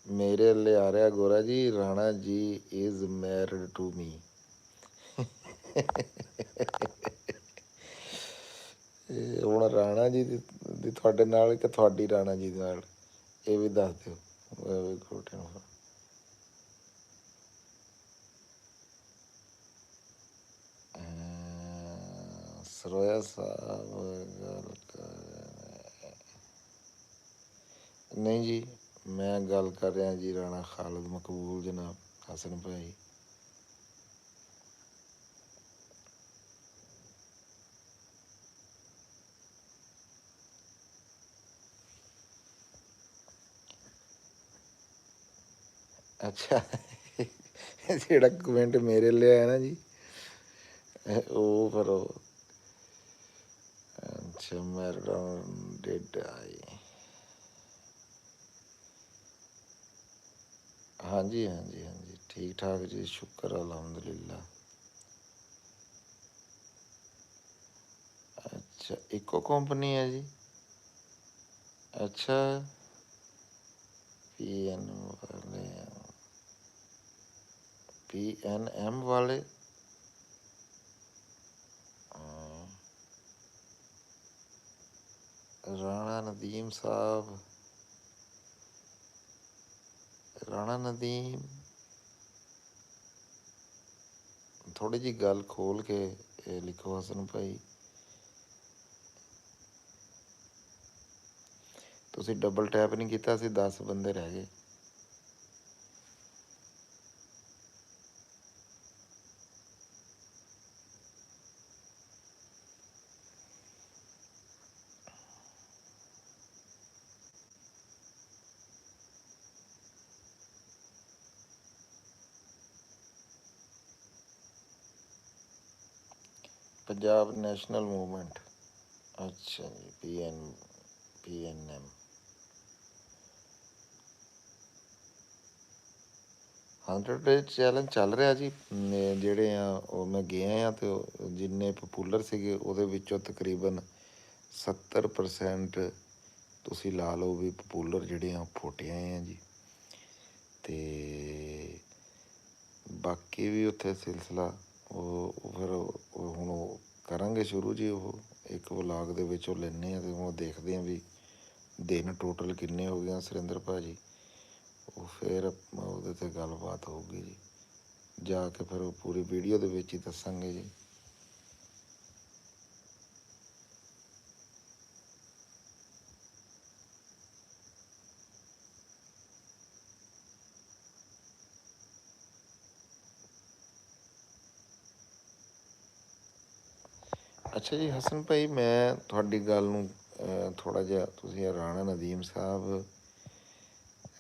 ਮੇਰੇ ਲਈ ਆ ਰਿਹਾ ਗੋਰਾ ਜੀ, Rana ji is married to me. ਹੁਣ ਰਾਣਾ ਜੀ ਦੀ ਤੁਹਾਡੇ ਨਾਲ ਕਿ ਤੁਹਾਡੀ ਰਾਣਾ ਜੀ ਦੇ ਨਾਲ, ਇਹ ਵੀ ਦੱਸ ਦਿਓ। ਸਰੋਇਆ ਸਾਹਿਬ ਗੱਲ ਕਰ, ਨਹੀਂ ਜੀ ਮੈਂ ਗੱਲ ਕਰ ਰਿਹਾ ਜੀ ਰਾਣਾ ਖਾਲਦ ਮਕਬੂਲ ਜਨਾਬ ਹਸਨ ਭਾਈ। ਅੱਛਾ ਜਿਹੜਾ ਕਮੈਂਟ ਮੇਰੇ ਲਈ ਆਇਆ ਨਾ ਜੀ, ਉਹ ਫਿਰ ਅੱਛਾ ਮੈਰਿਡ ਡਿਡ ਆਈ। ਹਾਂਜੀ ਹਾਂਜੀ ਹਾਂਜੀ ਠੀਕ ਠਾਕ ਜੀ, ਸ਼ੁਕਰ ਅਲਹਮਦੁਲਿਲਾ। ਅੱਛਾ ਇੱਕੋ ਕੰਪਨੀ ਹੈ ਜੀ। ਅੱਛਾ PNM ਵਾਲੇ ਰਾਣਾ ਨਦੀਮ ਸਾਹਿਬ, ਰਾਣਾ ਨਦੀਮ ਥੋੜ੍ਹੀ ਜਿਹੀ ਗੱਲ ਖੋਲ ਕੇ ਲਿਖੋ ਹਸਨ ਭਾਈ। ਤੁਸੀਂ ਡਬਲ ਟੈਪ ਨਹੀਂ ਕੀਤਾ ਸੀ, 10 ਬੰਦੇ ਰਹਿ ਗਏ। ਪੰਜਾਬ ਨੈਸ਼ਨਲ ਮੂਵਮੈਂਟ, ਅੱਛਾ ਜੀ PNM 100 ਡੇਜ਼ ਚੈਲੰਜ ਚੱਲ ਰਿਹਾ ਜੀ। ਜਿਹੜੇ ਆ ਉਹ ਮੈਂ ਗਿਆ ਆ ਅਤੇ ਜਿੰਨੇ ਪਪੂਲਰ ਸੀਗੇ ਉਹਦੇ ਵਿੱਚੋਂ ਤਕਰੀਬਨ 70% ਤੁਸੀਂ ਲਾ ਲਓ ਵੀ ਪਪੂਲਰ ਜਿਹੜੇ ਆ ਫੋਟੇ ਆਏ ਆ ਜੀ। ਅਤੇ ਬਾਕੀ ਵੀ ਉੱਥੇ ਸਿਲਸਿਲਾ ਉਹ ਫਿਰ ਹੁਣ ਉਹ ਕਰਾਂਗੇ ਸ਼ੁਰੂ ਜੀ। ਉਹ ਇੱਕ ਵਲਾਗ ਦੇ ਵਿੱਚ ਉਹ ਲੈਂਦੇ ਹਾਂ ਅਤੇ ਉਹ ਦੇਖਦੇ ਹਾਂ ਵੀ ਦਿਨ ਟੋਟਲ ਕਿੰਨੇ ਹੋ ਗਏ ਆ ਸੁਰਿੰਦਰ ਭਾਅ ਜੀ। ਉਹ ਫਿਰ ਉਹਦੇ 'ਤੇ ਗੱਲਬਾਤ ਹੋਊਗੀ ਜੀ, ਜਾ ਕੇ ਫਿਰ ਉਹ ਪੂਰੀ ਵੀਡੀਓ ਦੇ ਵਿੱਚ ਹੀ ਦੱਸਾਂਗੇ ਜੀ। ਅੱਛਾ ਜੀ ਹਸਨ ਭਾਈ, ਮੈਂ ਤੁਹਾਡੀ ਗੱਲ ਨੂੰ ਥੋੜ੍ਹਾ ਜਿਹਾ, ਤੁਸੀਂ ਰਾਣਾ ਨਦੀਮ ਸਾਹਿਬ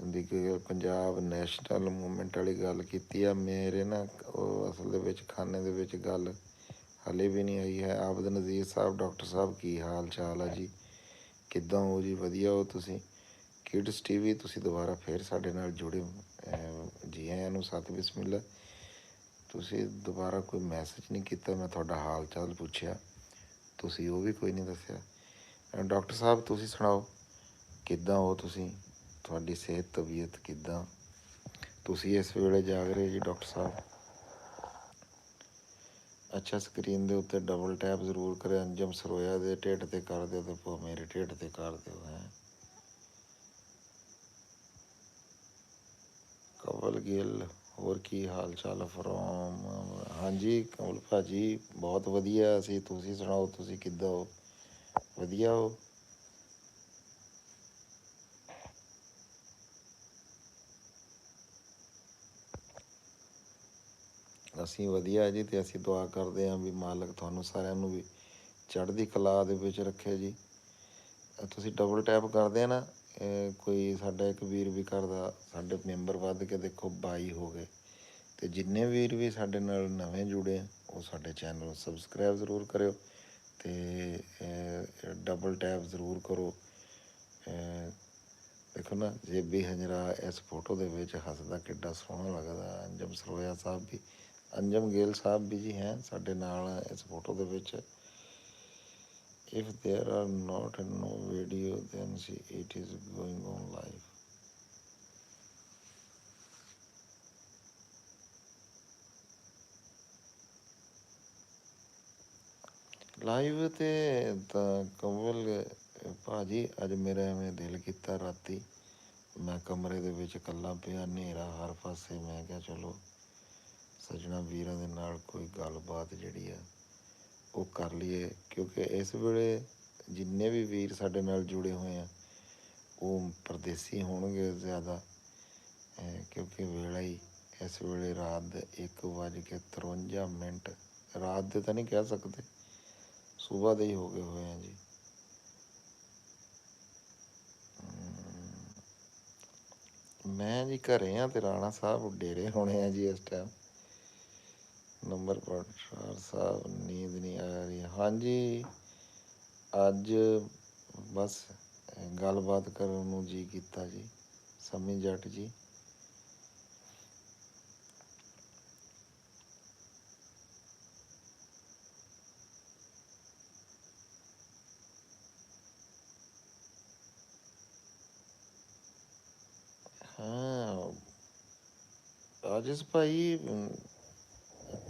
ਦੀ ਪੰਜਾਬ ਨੈਸ਼ਨਲ ਮੂਵਮੈਂਟ ਵਾਲੀ ਗੱਲ ਕੀਤੀ ਆ, ਮੇਰੇ ਨਾ ਉਹ ਅਸਲ ਦੇ ਵਿੱਚ ਖਾਨੇ ਦੇ ਵਿੱਚ ਗੱਲ ਹਾਲੇ ਵੀ ਨਹੀਂ ਆਈ ਹੈ। ਆਬਦ ਨਜ਼ੀਰ ਸਾਹਿਬ, ਡਾਕਟਰ ਸਾਹਿਬ ਕੀ ਹਾਲ ਚਾਲ ਆ ਜੀ, ਕਿੱਦਾਂ ਹੋ ਜੀ? ਵਧੀਆ ਹੋ ਤੁਸੀਂ? ਕਿਡਸ ਟੀਵੀ ਤੁਸੀਂ ਦੁਬਾਰਾ ਫਿਰ ਸਾਡੇ ਨਾਲ ਜੁੜੇ, ਜੀ ਆਇਆਂ ਨੂੰ, ਸਤਿ ਬਿਸਮਿਲ੍ਲਾ। ਤੁਸੀਂ ਦੁਬਾਰਾ ਕੋਈ ਮੈਸੇਜ ਨਹੀਂ ਕੀਤਾ, ਮੈਂ ਤੁਹਾਡਾ ਹਾਲ ਚਾਲ ਪੁੱਛਿਆ, ਤੁਸੀਂ ਉਹ ਵੀ ਕੋਈ ਨਹੀਂ ਦੱਸਿਆ। ਡਾਕਟਰ ਸਾਹਿਬ ਤੁਸੀਂ ਸੁਣਾਓ, ਕਿੱਦਾਂ ਹੋ ਤੁਸੀਂ? ਤੁਹਾਡੀ ਸਿਹਤ ਤਬੀਅਤ ਕਿੱਦਾਂ? ਤੁਸੀਂ ਇਸ ਵੇਲੇ ਜਾਗ ਰਹੇ ਜੀ ਡਾਕਟਰ ਸਾਹਿਬ? ਅੱਛਾ, ਸਕਰੀਨ ਦੇ ਉੱਤੇ ਡਬਲ ਟੈਪ ਜ਼ਰੂਰ ਕਰਿਓ। ਅੰਜਮ ਸਰੋਇਆ ਦੇ ਢਿੱਡ 'ਤੇ ਕਰ ਦਿਓ ਅਤੇ ਮੇਰੇ ਢਿੱਡ 'ਤੇ ਕਰ ਦਿਓ। ਹੈ ਕਵਲ ਗਿੱਲ, ਹੋਰ ਕੀ ਹਾਲ ਚਾਲ ਫਰੋਮ? ਹਾਂਜੀ ਕਮਲ ਭਾਜੀ, ਬਹੁਤ ਵਧੀਆ ਅਸੀਂ, ਤੁਸੀਂ ਸੁਣਾਓ, ਤੁਸੀਂ ਕਿੱਦਾਂ ਹੋ? ਵਧੀਆ ਹੋ? ਅਸੀਂ ਵਧੀਆ ਜੀ, ਅਤੇ ਅਸੀਂ ਦੁਆ ਕਰਦੇ ਹਾਂ ਵੀ ਮਾਲਕ ਤੁਹਾਨੂੰ ਸਾਰਿਆਂ ਨੂੰ ਵੀ ਚੜ੍ਹਦੀ ਕਲਾ ਦੇ ਵਿੱਚ ਰੱਖੇ ਜੀ। ਤੁਸੀਂ ਡਬਲ ਟੈਪ ਕਰਦੇ ਆ ਨਾ, ਕੋਈ ਸਾਡਾ ਇੱਕ ਵੀਰ ਵੀ ਕਰਦਾ, ਸਾਡੇ ਮੈਂਬਰ ਵੱਧ ਕੇ ਦੇਖੋ 22 ਹੋ ਗਏ। ਅਤੇ ਜਿੰਨੇ ਵੀਰ ਵੀ ਸਾਡੇ ਨਾਲ ਨਵੇਂ ਜੁੜੇ ਆ, ਉਹ ਸਾਡੇ ਚੈਨਲ ਨੂੰ ਸਬਸਕ੍ਰਾਈਬ ਜ਼ਰੂਰ ਕਰਿਓ ਅਤੇ ਡਬਲ ਟੈਪ ਜ਼ਰੂਰ ਕਰੋ। ਦੇਖੋ ਨਾ, ਜੇਬੀ ਹੰਜਰਾ ਇਸ ਫੋਟੋ ਦੇ ਵਿੱਚ ਹੱਸਦਾ ਕਿੱਡਾ ਸੋਹਣਾ ਲੱਗਦਾ। ਅੰਜਮ ਸਰੋਇਆ ਸਾਹਿਬ ਵੀ, ਅੰਜਮ ਗਿੱਲ ਸਾਹਿਬ ਵੀ ਜੀ ਹੈ ਸਾਡੇ ਨਾਲ ਇਸ ਫੋਟੋ ਦੇ ਵਿੱਚ। If there are not no video then see it is going on live. Live 'ਤੇ ਤਾਂ ਕਮਲ ਭਾਜੀ ਅੱਜ ਮੇਰਾ ਐਵੇਂ ਦਿਲ ਕੀਤਾ, ਰਾਤੀ ਮੈਂ ਕਮਰੇ ਦੇ ਵਿੱਚ ਇਕੱਲਾ ਪਿਆ, ਹਨੇਰਾ ਹਰ ਪਾਸੇ, ਮੈਂ ਕਿਹਾ ਚਲੋ ਸੱਜਣਾ ਵੀਰਾਂ ਦੇ ਨਾਲ ਕੋਈ ਗੱਲਬਾਤ ਜਿਹੜੀ ਆ ਉਹ ਕਰ ਲਈਏ, ਕਿਉਂਕਿ ਇਸ ਵੇਲੇ ਜਿੰਨੇ ਵੀ ਵੀਰ ਸਾਡੇ ਨਾਲ ਜੁੜੇ ਹੋਏ ਆ ਉਹ ਪਰਦੇਸੀ ਹੋਣਗੇ ਜ਼ਿਆਦਾ, ਕਿਉਂਕਿ ਵੇਲਾ ਹੀ ਇਸ ਵੇਲੇ ਰਾਤ ਦੇ 1:53, ਰਾਤ ਦੇ ਤਾਂ ਨਹੀਂ ਕਹਿ ਸਕਦੇ, ਸੁਬਾਹ ਦੇ ਹੀ ਹੋ ਗਏ ਹੋਏ ਆ ਜੀ। ਮੈਂ ਜੀ ਘਰੇ ਆ, ਤੇ ਰਾਣਾ ਸਾਹਿਬ ਡੇਰੇ ਹੋਣੇ ਆ ਜੀ ਇਸ ਟਾਈਮ। ਨੰਬਰ ਪਟਵਾਰ ਸਾਹਿਬ, ਨੀਂਦ ਨਹੀਂ ਆ ਰਹੀ? ਹਾਂਜੀ, ਅੱਜ ਬਸ ਗੱਲਬਾਤ ਕਰਨ ਨੂੰ ਜੀ ਕੀਤਾ ਜੀ, ਸੰਮੀ ਜੱਟ ਜੀ। ਹਾਂ ਰਾਜੇਸ਼ ਭਾਈ,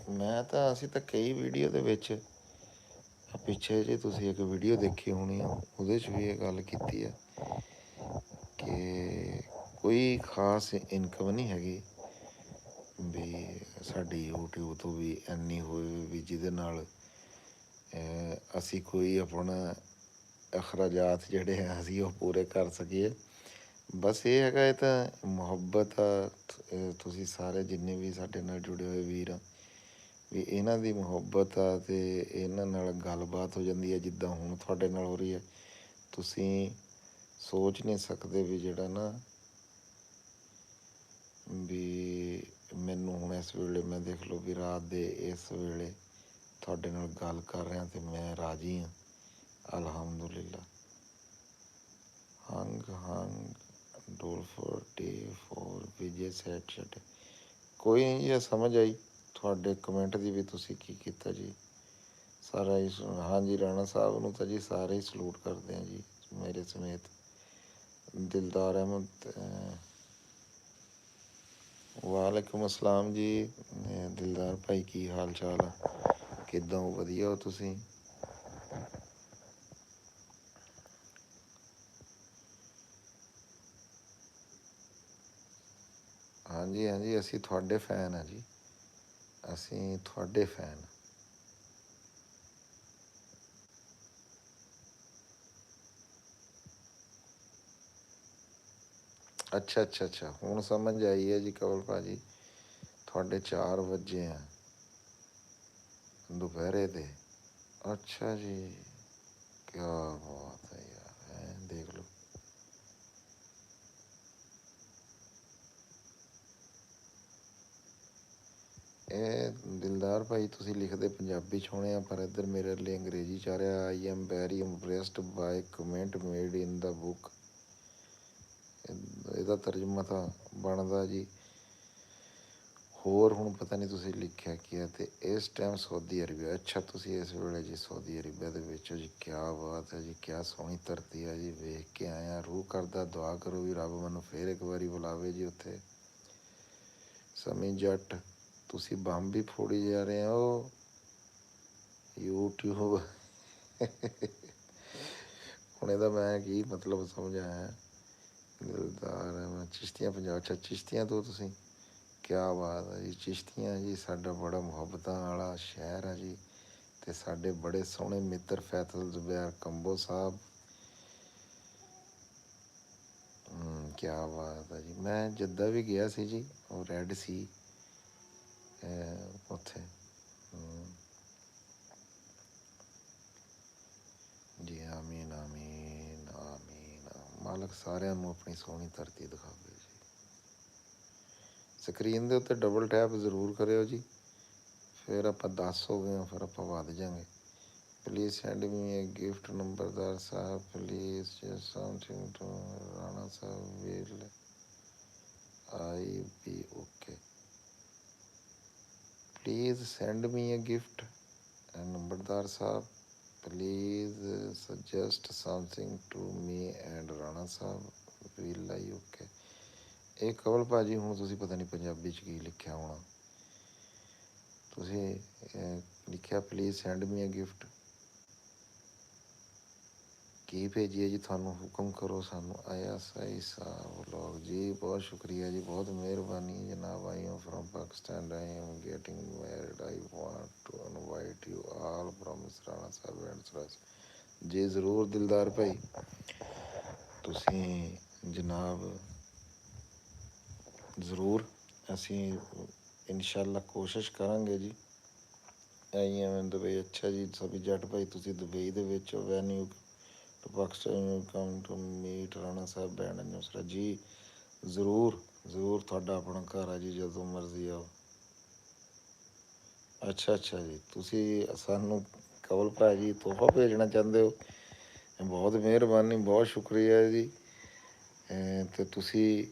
ਮੈਂ ਤਾਂ, ਅਸੀਂ ਤਾਂ ਕਈ ਵੀਡੀਓ ਦੇ ਵਿੱਚ, ਪਿੱਛੇ ਜੇ ਤੁਸੀਂ ਇੱਕ ਵੀਡੀਓ ਦੇਖੀ ਹੋਣੀ ਆ, ਉਹਦੇ 'ਚ ਵੀ ਇਹ ਗੱਲ ਕੀਤੀ ਆ ਕਿ ਕੋਈ ਖ਼ਾਸ ਇਨਕਮ ਨਹੀਂ ਹੈਗੀ ਵੀ ਸਾਡੀ ਯੂਟਿਊਬ ਤੋਂ ਵੀ ਇੰਨੀ ਹੋਵੇ ਵੀ ਜਿਹਦੇ ਨਾਲ ਅਸੀਂ ਕੋਈ ਆਪਣਾ ਅਖਰਾਜਾਤ ਜਿਹੜੇ ਆ ਅਸੀਂ ਉਹ ਪੂਰੇ ਕਰ ਸਕੀਏ। ਬਸ ਇਹ ਹੈਗਾ, ਇਹ ਤਾਂ ਮੁਹੱਬਤ ਆ। ਤੁਸੀਂ ਸਾਰੇ ਜਿੰਨੇ ਵੀ ਸਾਡੇ ਨਾਲ ਜੁੜੇ ਹੋਏ ਵੀਰ ਆ, ਵੀ ਇਹਨਾਂ ਦੀ ਮੁਹੱਬਤ ਆ ਅਤੇ ਇਹਨਾਂ ਨਾਲ ਗੱਲਬਾਤ ਹੋ ਜਾਂਦੀ ਹੈ, ਜਿੱਦਾਂ ਹੁਣ ਤੁਹਾਡੇ ਨਾਲ ਹੋ ਰਹੀ ਹੈ। ਤੁਸੀਂ ਸੋਚ ਨਹੀਂ ਸਕਦੇ ਵੀ ਜਿਹੜਾ ਨਾ, ਵੀ ਮੈਨੂੰ ਹੁਣ ਇਸ ਵੇਲੇ, ਮੈਂ ਦੇਖ ਲਓ ਵੀ ਰਾਤ ਦੇ ਇਸ ਵੇਲੇ ਤੁਹਾਡੇ ਨਾਲ ਗੱਲ ਕਰ ਰਿਹਾ ਅਤੇ ਮੈਂ ਰਾਜ਼ੀ ਹਾਂ, ਅਲਹਮਦੁਲਿਲਾ। ਹੰਗ ਡੋਲਫੋਰ ਡੇ ਫੋਰ ਵਿਜੇ ਸੈਟ ਛੱਡ, ਕੋਈ ਨਹੀਂ ਜੀ, ਸਮਝ ਆਈ ਤੁਹਾਡੇ ਕਮੈਂਟ ਦੀ ਵੀ ਤੁਸੀਂ ਕੀ ਕੀਤਾ ਜੀ। ਸਾਰਾ ਹੀ ਹਾਂਜੀ, ਰਾਣਾ ਸਾਹਿਬ ਨੂੰ ਤਾਂ ਜੀ ਸਾਰੇ ਹੀ ਸਲੂਟ ਕਰਦੇ ਆ ਜੀ, ਮੇਰੇ ਸਮੇਤ। ਦਿਲਦਾਰ ਅਹਿਮਦ, ਵਾਲੇਕੁਮ ਅਸਲਾਮ ਜੀ। ਦਿਲਦਾਰ ਭਾਈ ਕੀ ਹਾਲ ਚਾਲ ਆ, ਕਿੱਦਾਂ ਹੋ? ਵਧੀਆ ਹੋ ਤੁਸੀਂ? ਹਾਂਜੀ ਹਾਂਜੀ, ਅਸੀਂ ਤੁਹਾਡੇ ਫੈਨ ਆ ਜੀ, ਅਸੀਂ ਤੁਹਾਡੇ ਫੈਨ। ਅੱਛਾ ਅੱਛਾ ਅੱਛਾ, ਹੁਣ ਸਮਝ ਆਈ ਹੈ ਜੀ ਕਵਲ ਭਾਜੀ, ਤੁਹਾਡੇ 4 ਵਜੇ ਆ ਦੁਪਹਿਰੇ ਦੇ। ਅੱਛਾ ਜੀ, ਕਿਆ ਬਾਤ ਹੈ ਯਾਰ, ਦੇਖ ਲਓ। ਇਹ ਦਿਲਦਾਰ ਭਾਈ ਤੁਸੀਂ ਲਿਖਦੇ ਪੰਜਾਬੀ 'ਚ ਹੋਣੇ ਆ, ਪਰ ਇੱਧਰ ਮੇਰੇ ਲਈ ਅੰਗਰੇਜ਼ੀ 'ਚ ਆ ਰਿਹਾ। I am very impressed by comment made in the book. ਇਹਦਾ ਤਰਜਮਾ ਤਾਂ ਬਣਦਾ ਜੀ, ਹੋਰ ਹੁਣ ਪਤਾ ਨਹੀਂ ਤੁਸੀਂ ਲਿਖਿਆ ਕੀ ਹੈ। ਅਤੇ ਇਸ ਟਾਈਮ ਸਾਊਦੀ ਅਰਬੀਆ, ਅੱਛਾ ਤੁਸੀਂ ਇਸ ਵੇਲੇ ਜੀ ਸਾਊਦੀ ਅਰਬੀਆ ਦੇ ਵਿੱਚ ਜੀ, ਕਿਆ ਬਾਤ ਹੈ ਜੀ, ਕਿਆ ਸੋਹਣੀ ਧਰਤੀ ਹੈ ਜੀ, ਵੇਖ ਕੇ ਆਇਆ। ਰੂਹ ਕਰਦਾ ਦੁਆ ਕਰੋ ਵੀ ਰੱਬ ਮੈਨੂੰ ਫਿਰ ਇੱਕ ਵਾਰੀ ਬੁਲਾਵੇ ਜੀ ਉੱਥੇ। ਸਮੀ ਜੱਟ ਤੁਸੀਂ ਬੰਬ ਵੀ ਫੋੜੀ ਜਾ ਰਹੇ ਹੋ ਯੂਟਿਊਬ। ਹੁਣ ਇਹਦਾ ਮੈਂ ਕੀ ਮਤਲਬ ਸਮਝਾਇਆ। ਦਿਲਦਾਰ ਹੈ ਮੈਂ ਚਿਸ਼ਤੀਆਂ ਪੰਜਾਬ, ਅੱਛਾ ਚਿਸ਼ਤੀਆਂ ਤੋਂ ਤੁਸੀਂ, ਕਿਆ ਬਾਤ ਹੈ ਜੀ। ਚਿਸ਼ਤੀਆਂ ਜੀ ਸਾਡਾ ਬੜਾ ਮੁਹੱਬਤਾਂ ਵਾਲਾ ਸ਼ਹਿਰ ਹੈ ਜੀ, ਅਤੇ ਸਾਡੇ ਬੜੇ ਸੋਹਣੇ ਮਿੱਤਰ ਫੈਸਲ ਜ਼ੁਬੈਰ ਕੰਬੋ ਸਾਹਿਬ। ਕਿਆ ਬਾਤ ਹੈ ਜੀ। ਮੈਂ ਜਿੱਦਾਂ ਵੀ ਗਿਆ ਸੀ ਜੀ, ਉਹ ਰੈੱਡ ਸੀ ਉੱਥੇ। ਜੀ ਆਮੀਨ ਆਮੀਨ ਆਮੀਨ। ਮਾਲਕ ਸਾਰਿਆਂ ਨੂੰ ਆਪਣੀ ਸੋਹਣੀ ਧਰਤੀ ਦਿਖਾਵੇ ਜੀ। ਸਕਰੀਨ ਦੇ ਉੱਤੇ ਡਬਲ ਟੈਪ ਜ਼ਰੂਰ ਕਰਿਓ ਜੀ, ਫਿਰ ਆਪਾਂ 10 ਹੋ ਗਏ ਹਾਂ, ਫਿਰ ਆਪਾਂ ਵੱਧ ਜਾਂਗੇ। Please send me a gift ਨੰਬਰਦਾਰ ਸਾਹਿਬ, ਪਲੀਜ਼ ਸਮਥਿੰਗ ਟੂ ਰਾਣਾ ਸਾਹਿਬ will I be okay. Please send me a gift ਨੰਬਰਦਾਰ ਸਾਹਿਬ, please suggest something to me and Rana ਸਾਹਿਬ ਵਿਲ ਆਈ ਓਕੇ। ਇਹ ਕਵਲ ਭਾਜੀ ਹੁਣ ਤੁਸੀਂ ਪਤਾ ਨਹੀਂ ਪੰਜਾਬੀ 'ਚ ਕੀ ਲਿਖਿਆ ਹੋਣਾ। ਤੁਸੀਂ ਲਿਖਿਆ please send me a gift, ਕੀ ਭੇਜੀਏ ਜੀ ਤੁਹਾਨੂੰ, ਹੁਕਮ ਕਰੋ ਸਾਨੂੰ। ਆਇਆ ਸਹੀ ਸਾਹਿਬ ਲੋਕ ਜੀ, ਬਹੁਤ ਸ਼ੁਕਰੀਆ ਜੀ, ਬਹੁਤ ਮਿਹਰਬਾਨੀ ਜਨਾਬ। I am from Pakistan, I am getting married, I want to invite you all from Rana ਸਾਹਿਬ ਐਂਡ ਸਰਸ। ਜੀ ਜ਼ਰੂਰ ਦਿਲਦਾਰ ਭਾਈ, ਤੁਸੀਂ ਜਨਾਬ ਜ਼ਰੂਰ, ਅਸੀਂ ਇਨਸ਼ਾਅੱਲਾ ਕੋਸ਼ਿਸ਼ ਕਰਾਂਗੇ ਜੀ। ਆਈ ਐਮ ਦੁਬਈ, ਅੱਛਾ ਜੀ ਸਭੀ ਜੱਟ ਭਾਈ ਤੁਸੀਂ ਦੁਬਈ ਦੇ ਵਿੱਚ ਹੋ। When you to Pakistan come to meet Rana ਸਾਹਿਬ ਬੈਂਡ ਨੁਸਰਾ। ਜੀ ਜ਼ਰੂਰ ਜ਼ਰੂਰ, ਤੁਹਾਡਾ ਆਪਣਾ ਘਰ ਆ ਜੀ, ਜਦੋਂ ਮਰਜ਼ੀ ਆਓ। ਅੱਛਾ ਅੱਛਾ ਜੀ, ਤੁਸੀਂ ਸਾਨੂੰ ਕਵਲ ਭਰਾ ਜੀ ਤੋਹਫਾ ਭੇਜਣਾ ਚਾਹੁੰਦੇ ਹੋ, ਬਹੁਤ ਮਿਹਰਬਾਨੀ, ਬਹੁਤ ਸ਼ੁਕਰੀਆ ਜੀ। ਅਤੇ ਤੁਸੀਂ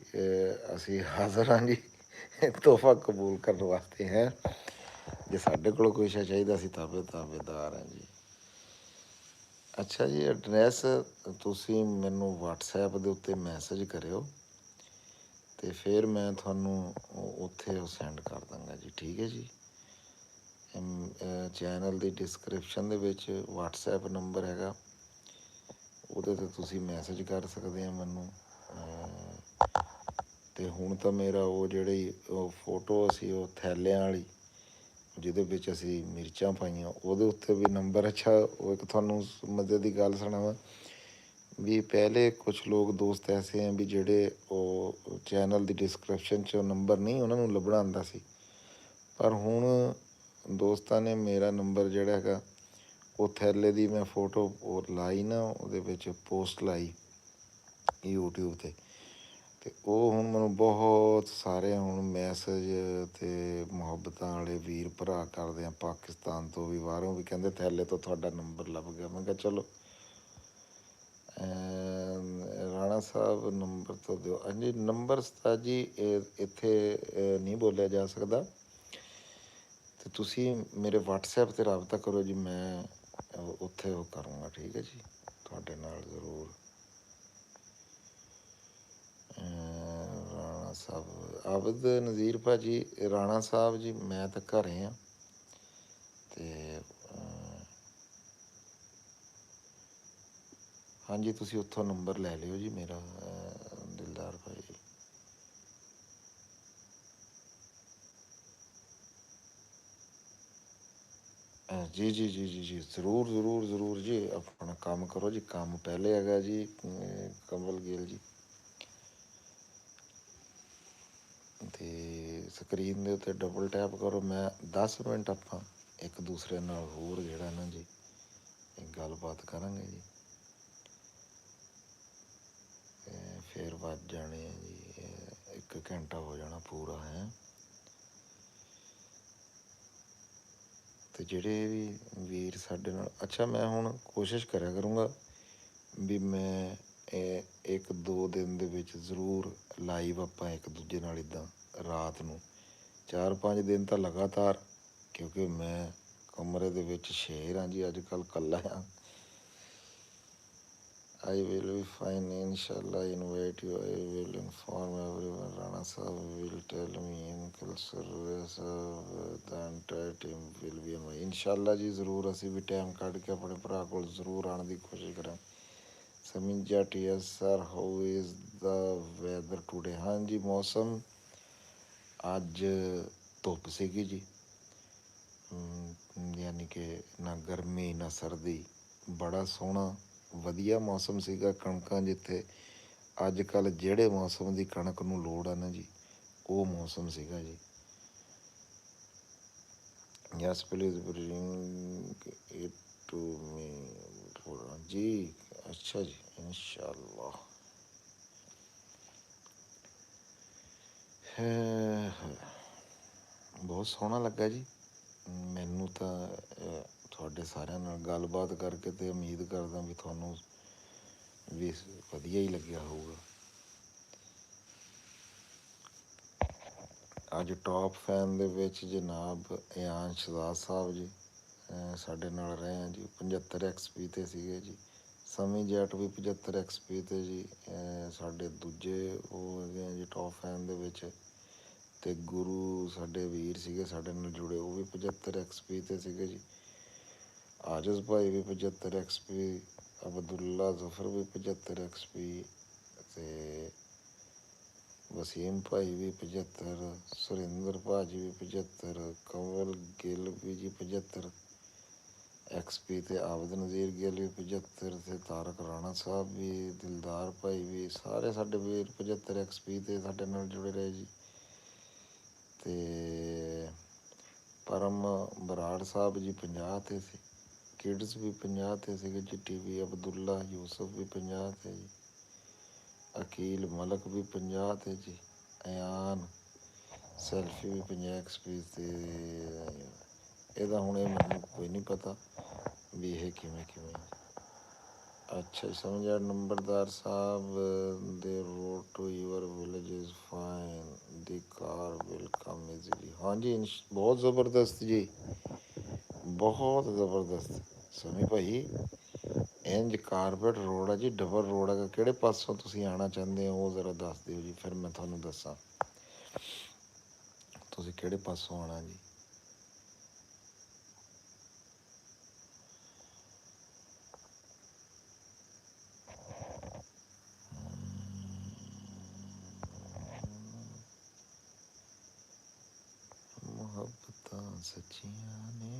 ਅਸੀਂ ਹਾਜ਼ਰ ਹਾਂ ਜੀ ਤੋਹਫਾ ਕਬੂਲ ਕਰਨ ਵਾਸਤੇ ਹੈ। ਜੇ ਸਾਡੇ ਕੋਲ ਕੋਈ ਸ਼ੈ ਚਾਹੀਦਾ ਅਸੀਂ ਤਾਬੇਦਾਰ ਹਾਂ ਜੀ। ਅੱਛਾ ਜੀ, ਐਡਰੈਸ ਤੁਸੀਂ ਮੈਨੂੰ ਵਟਸਐਪ ਦੇ ਉੱਤੇ ਮੈਸੇਜ ਕਰਿਓ, ਅਤੇ ਫਿਰ ਮੈਂ ਤੁਹਾਨੂੰ ਉੱਥੇ ਉਹ ਸੈਂਡ ਕਰ ਦਾਂਗਾ ਜੀ, ਠੀਕ ਹੈ ਜੀ। ਚੈਨਲ ਦੀ ਡਿਸਕ੍ਰਿਪਸ਼ਨ ਦੇ ਵਿੱਚ ਵਟਸਐਪ ਨੰਬਰ ਹੈਗਾ, ਉਹਦੇ 'ਤੇ ਤੁਸੀਂ ਮੈਸੇਜ ਕਰ ਸਕਦੇ ਆ ਮੈਨੂੰ। ਅਤੇ ਹੁਣ ਤਾਂ ਮੇਰਾ ਉਹ ਜਿਹੜੀ ਉਹ ਫੋਟੋ ਸੀ ਉਹ ਥੈਲਿਆਂ ਵਾਲੀ, ਜਿਹਦੇ ਵਿੱਚ ਅਸੀਂ ਮਿਰਚਾਂ ਪਾਈਆਂ, ਉਹਦੇ ਉੱਤੇ ਵੀ ਨੰਬਰ। ਅੱਛਾ ਉਹ ਇੱਕ ਤੁਹਾਨੂੰ ਮਜ਼ੇ ਦੀ ਗੱਲ ਸੁਣਾਵਾਂ ਵੀ, ਪਹਿਲੇ ਕੁਛ ਲੋਕ ਦੋਸਤ ਐਸੇ ਹੈ ਵੀ ਜਿਹੜੇ ਉਹ ਚੈਨਲ ਦੀ ਡਿਸਕ੍ਰਿਪਸ਼ਨ 'ਚ ਨੰਬਰ ਨਹੀਂ ਉਹਨਾਂ ਨੂੰ ਲੱਭਣਾ ਆਉਂਦਾ ਸੀ, ਪਰ ਹੁਣ ਦੋਸਤਾਂ ਨੇ ਮੇਰਾ ਨੰਬਰ ਜਿਹੜਾ ਹੈਗਾ ਉਹ ਥੈਲੇ ਦੀ ਮੈਂ ਫੋਟੋ ਉਹ ਲਾਈ ਨਾ, ਉਹਦੇ ਵਿੱਚ ਪੋਸਟ ਲਾਈ ਯੂਟਿਊਬ 'ਤੇ, ਅਤੇ ਉਹ ਹੁਣ ਮੈਨੂੰ ਬਹੁਤ ਸਾਰੇ ਹੁਣ ਮੈਸੇਜ ਅਤੇ ਮੁਹੱਬਤਾਂ ਵਾਲੇ ਵੀਰ ਭਰਾ ਕਰਦੇ ਆ, ਪਾਕਿਸਤਾਨ ਤੋਂ ਵੀ, ਬਾਹਰੋਂ ਵੀ, ਕਹਿੰਦੇ ਥੈਲੇ ਤੋਂ ਤੁਹਾਡਾ ਨੰਬਰ ਲੱਭ ਗਿਆ। ਮੈਂ ਕਿਹਾ ਚਲੋ ਰਾਣਾ ਸਾਹਿਬ ਨੰਬਰ ਤੋਂ ਦਿਓ। ਹਾਂਜੀ ਨੰਬਰ ਤਾਂ ਜੀ ਇੱਥੇ ਨਹੀਂ ਬੋਲਿਆ ਜਾ ਸਕਦਾ, ਅਤੇ ਤੁਸੀਂ ਮੇਰੇ ਵਟਸਐਪ 'ਤੇ ਰਾਬਤਾ ਕਰੋ ਜੀ, ਮੈਂ ਉੱਥੇ ਉਹ ਕਰੂੰਗਾ, ਠੀਕ ਹੈ ਜੀ, ਤੁਹਾਡੇ ਨਾਲ ਜ਼ਰੂਰ। ਰਾਣਾ ਸਾਹਿਬ ਆਬਦ ਨਜ਼ੀਰ ਭਾਅ ਜੀ, ਰਾਣਾ ਸਾਹਿਬ ਜੀ ਮੈਂ ਤਾਂ ਘਰੇ ਹਾਂ, ਅਤੇ ਹਾਂਜੀ ਤੁਸੀਂ ਉੱਥੋਂ ਨੰਬਰ ਲੈ ਲਿਓ ਜੀ ਮੇਰਾ, ਦਿਲਦਾਰ ਭਾਈ। ਜੀ ਜੀ ਜੀ ਜੀ ਜੀ ਜ਼ਰੂਰ ਜ਼ਰੂਰ ਜ਼ਰੂਰ ਜੀ, ਆਪਣਾ ਕੰਮ ਕਰੋ ਜੀ, ਕੰਮ ਪਹਿਲੇ ਹੈਗਾ ਜੀ ਕਮਲ ਗਿੱਲ ਜੀ। ਅਤੇ ਸਕਰੀਨ ਦੇ ਉੱਤੇ ਡਬਲ ਟੈਪ ਕਰੋ, ਮੈਂ 10 ਮਿੰਟ ਆਪਾਂ ਇੱਕ ਦੂਸਰੇ ਨਾਲ ਹੋਰ ਜਿਹੜਾ ਨਾ ਜੀ ਗੱਲਬਾਤ ਕਰਾਂਗੇ ਜੀ। ਫਿਰ ਵੱਜ ਜਾਣੇ ਆ ਜੀ 1 ਘੰਟਾ ਹੋ ਜਾਣਾ ਪੂਰਾ ਹੈ। ਅਤੇ ਜਿਹੜੇ ਵੀ ਵੀਰ ਸਾਡੇ ਨਾਲ, ਅੱਛਾ ਮੈਂ ਹੁਣ ਕੋਸ਼ਿਸ਼ ਕਰਿਆ ਕਰੂੰਗਾ ਵੀ ਮੈਂ 1-2 ਦਿਨ ਦੇ ਵਿੱਚ ਜ਼ਰੂਰ ਲਾਈਵ ਆਪਾਂ ਇੱਕ ਦੂਜੇ ਨਾਲ ਇੱਦਾਂ ਰਾਤ ਨੂੰ 4-5 ਦਿਨ ਤਾਂ ਲਗਾਤਾਰ, ਕਿਉਂਕਿ ਮੈਂ ਕਮਰੇ ਦੇ ਵਿੱਚ ਸ਼ੇਰ ਹਾਂ ਜੀ, ਅੱਜ ਕੱਲ੍ਹ ਇਕੱਲਾ ਹਾਂ। I will be fine, inshallah. Invite you. I will inform everyone. Rana Sahab will tell me, Uncle Surve Sahab, the entire team will be on my. Inshallah ਜੀ ਜ਼ਰੂਰ ਅਸੀਂ ਵੀ ਟਾਈਮ ਕੱਢ ਕੇ ਆਪਣੇ ਭਰਾ ਕੋਲ ਜ਼ਰੂਰ ਆਉਣ ਦੀ ਕੋਸ਼ਿਸ਼ ਕਰਾਂ। ਸਮੀਨ ਜੱਟ, yes sir, how is the weather today? ਹਾਂਜੀ ਮੌਸਮ ਅੱਜ ਧੁੱਪ ਸੀਗੀ ਜੀ, ਯਾਨੀ ਕਿ ਨਾ ਗਰਮੀ ਨਾ ਸਰਦੀ, ਬੜਾ ਸੋਹਣਾ ਵਧੀਆ ਮੌਸਮ ਸੀਗਾ। ਕਣਕਾਂ ਜਿੱਥੇ ਅੱਜ ਕੱਲ੍ਹ ਜਿਹੜੇ ਮੌਸਮ ਦੀ ਕਣਕ ਨੂੰ ਲੋੜ ਆ ਨਾ ਜੀ, ਉਹ ਮੌਸਮ ਸੀਗਾ ਜੀ। Yes please bring it to me ਜੀ। ਅੱਛਾ ਜੀ, ਇਨਸ਼ਾਅੱਲਾ। ਬਹੁਤ ਸੋਹਣਾ ਲੱਗਾ ਜੀ ਮੈਨੂੰ ਤਾਂ ਤੁਹਾਡੇ ਸਾਰਿਆਂ ਨਾਲ ਗੱਲਬਾਤ ਕਰਕੇ, ਅਤੇ ਉਮੀਦ ਕਰਦਾ ਵੀ ਤੁਹਾਨੂੰ ਵੀ ਵਧੀਆ ਹੀ ਲੱਗਿਆ ਹੋਊਗਾ। ਅੱਜ ਟੌਪ ਫੈਨ ਦੇ ਵਿੱਚ ਜਨਾਬ ਇਆਨ ਸ਼ਹਜ਼ਾਦ ਸਾਹਿਬ ਜੀ ਸਾਡੇ ਨਾਲ ਰਹੇ ਆ ਜੀ। 75 XP 'ਤੇ ਸੀਗੇ ਜੀ। ਸਮੀ ਜੈਟ ਵੀ 75 XP 'ਤੇ ਜੀ। ਸਾਡੇ ਦੂਜੇ ਉਹ ਹੈਗੇ ਆ ਜੀ ਟੌਪ ਫੈਨ ਦੇ ਵਿੱਚ, ਅਤੇ ਗੁਰੂ ਸਾਡੇ ਵੀਰ ਸੀਗੇ ਸਾਡੇ ਨਾਲ ਜੁੜੇ, ਉਹ ਵੀ 75 XP 'ਤੇ ਸੀਗੇ ਜੀ। ਆਜਜ਼ ਭਾਈ ਵੀ 75 XP, ਅਬਦੁੱਲਾ ਜ਼ਫਰ ਵੀ 75 XP, ਅਤੇ ਵਸੀਮ ਭਾਈ ਵੀ 75, ਸੁਰਿੰਦਰ ਭਾਜੀ ਵੀ 75, ਕੰਵਲ ਗਿੱਲ ਵੀ ਜੀ 75 XP, ਅਤੇ ਆਬਦ ਨਜ਼ੀਰ ਗਿੱਲ ਵੀ 75, ਅਤੇ ਤਾਰਕ ਰਾਣਾ ਸਾਹਿਬ ਵੀ, ਦਿਲਦਾਰ ਭਾਈ ਵੀ, ਸਾਰੇ ਸਾਡੇ ਵੀਰ 75 XP 'ਤੇ ਸਾਡੇ ਨਾਲ ਜੁੜੇ ਰਹੇ ਜੀ। ਅਤੇ ਪਰਮ ਬਰਾੜ ਸਾਹਿਬ ਜੀ 50 'ਤੇ ਸੀ। ਕਿਡਸ ਵੀ 50 'ਤੇ ਸੀਗੇ ਜੀ। TV ਅਬਦੁੱਲਾ ਯੂਸਫ ਵੀ 50 'ਤੇ ਜੀ। ਅਕੀਲ ਮਲਕ ਵੀ 50 'ਤੇ ਜੀ। ਇਆਨ ਸੈਲਫੀ ਵੀ 50 XP 'ਤੇ। ਇਹਦਾ ਹੁਣ ਇਹ ਮੈਨੂੰ ਕੋਈ ਨਹੀਂ ਪਤਾ ਵੀ ਇਹ ਕਿਵੇਂ। ਅੱਛਾ ਜੀ, ਸਮਝਿਆ। ਨੰਬਰਦਾਰ ਸਾਹਿਬ ਦੇ road to your village is fine, the car will come easily. ਹਾਂਜੀ ਬਹੁਤ ਜ਼ਬਰਦਸਤ ਜੀ, ਬਹੁਤ ਜ਼ਬਰਦਸਤ ਸਮੀ ਭਾਈ। ਇੰਜ ਕਾਰਪੇਟ ਰੋਡ ਆ ਜੀ, ਡਬਲ ਰੋਡ ਹੈਗਾ। ਕਿਹੜੇ ਪਾਸੋਂ ਤੁਸੀਂ ਆਉਣਾ ਚਾਹੁੰਦੇ ਹੋ ਉਹ ਜ਼ਰਾ ਦੱਸ ਦਿਓ ਜੀ, ਫਿਰ ਮੈਂ ਤੁਹਾਨੂੰ ਦੱਸਾਂ ਤੁਸੀਂ ਕਿਹੜੇ ਪਾਸੋਂ ਆਉਣਾ ਜੀ। ਮੁਹੱਬਤਾਂ ਸੱਚੀਆਂ ਨੇ।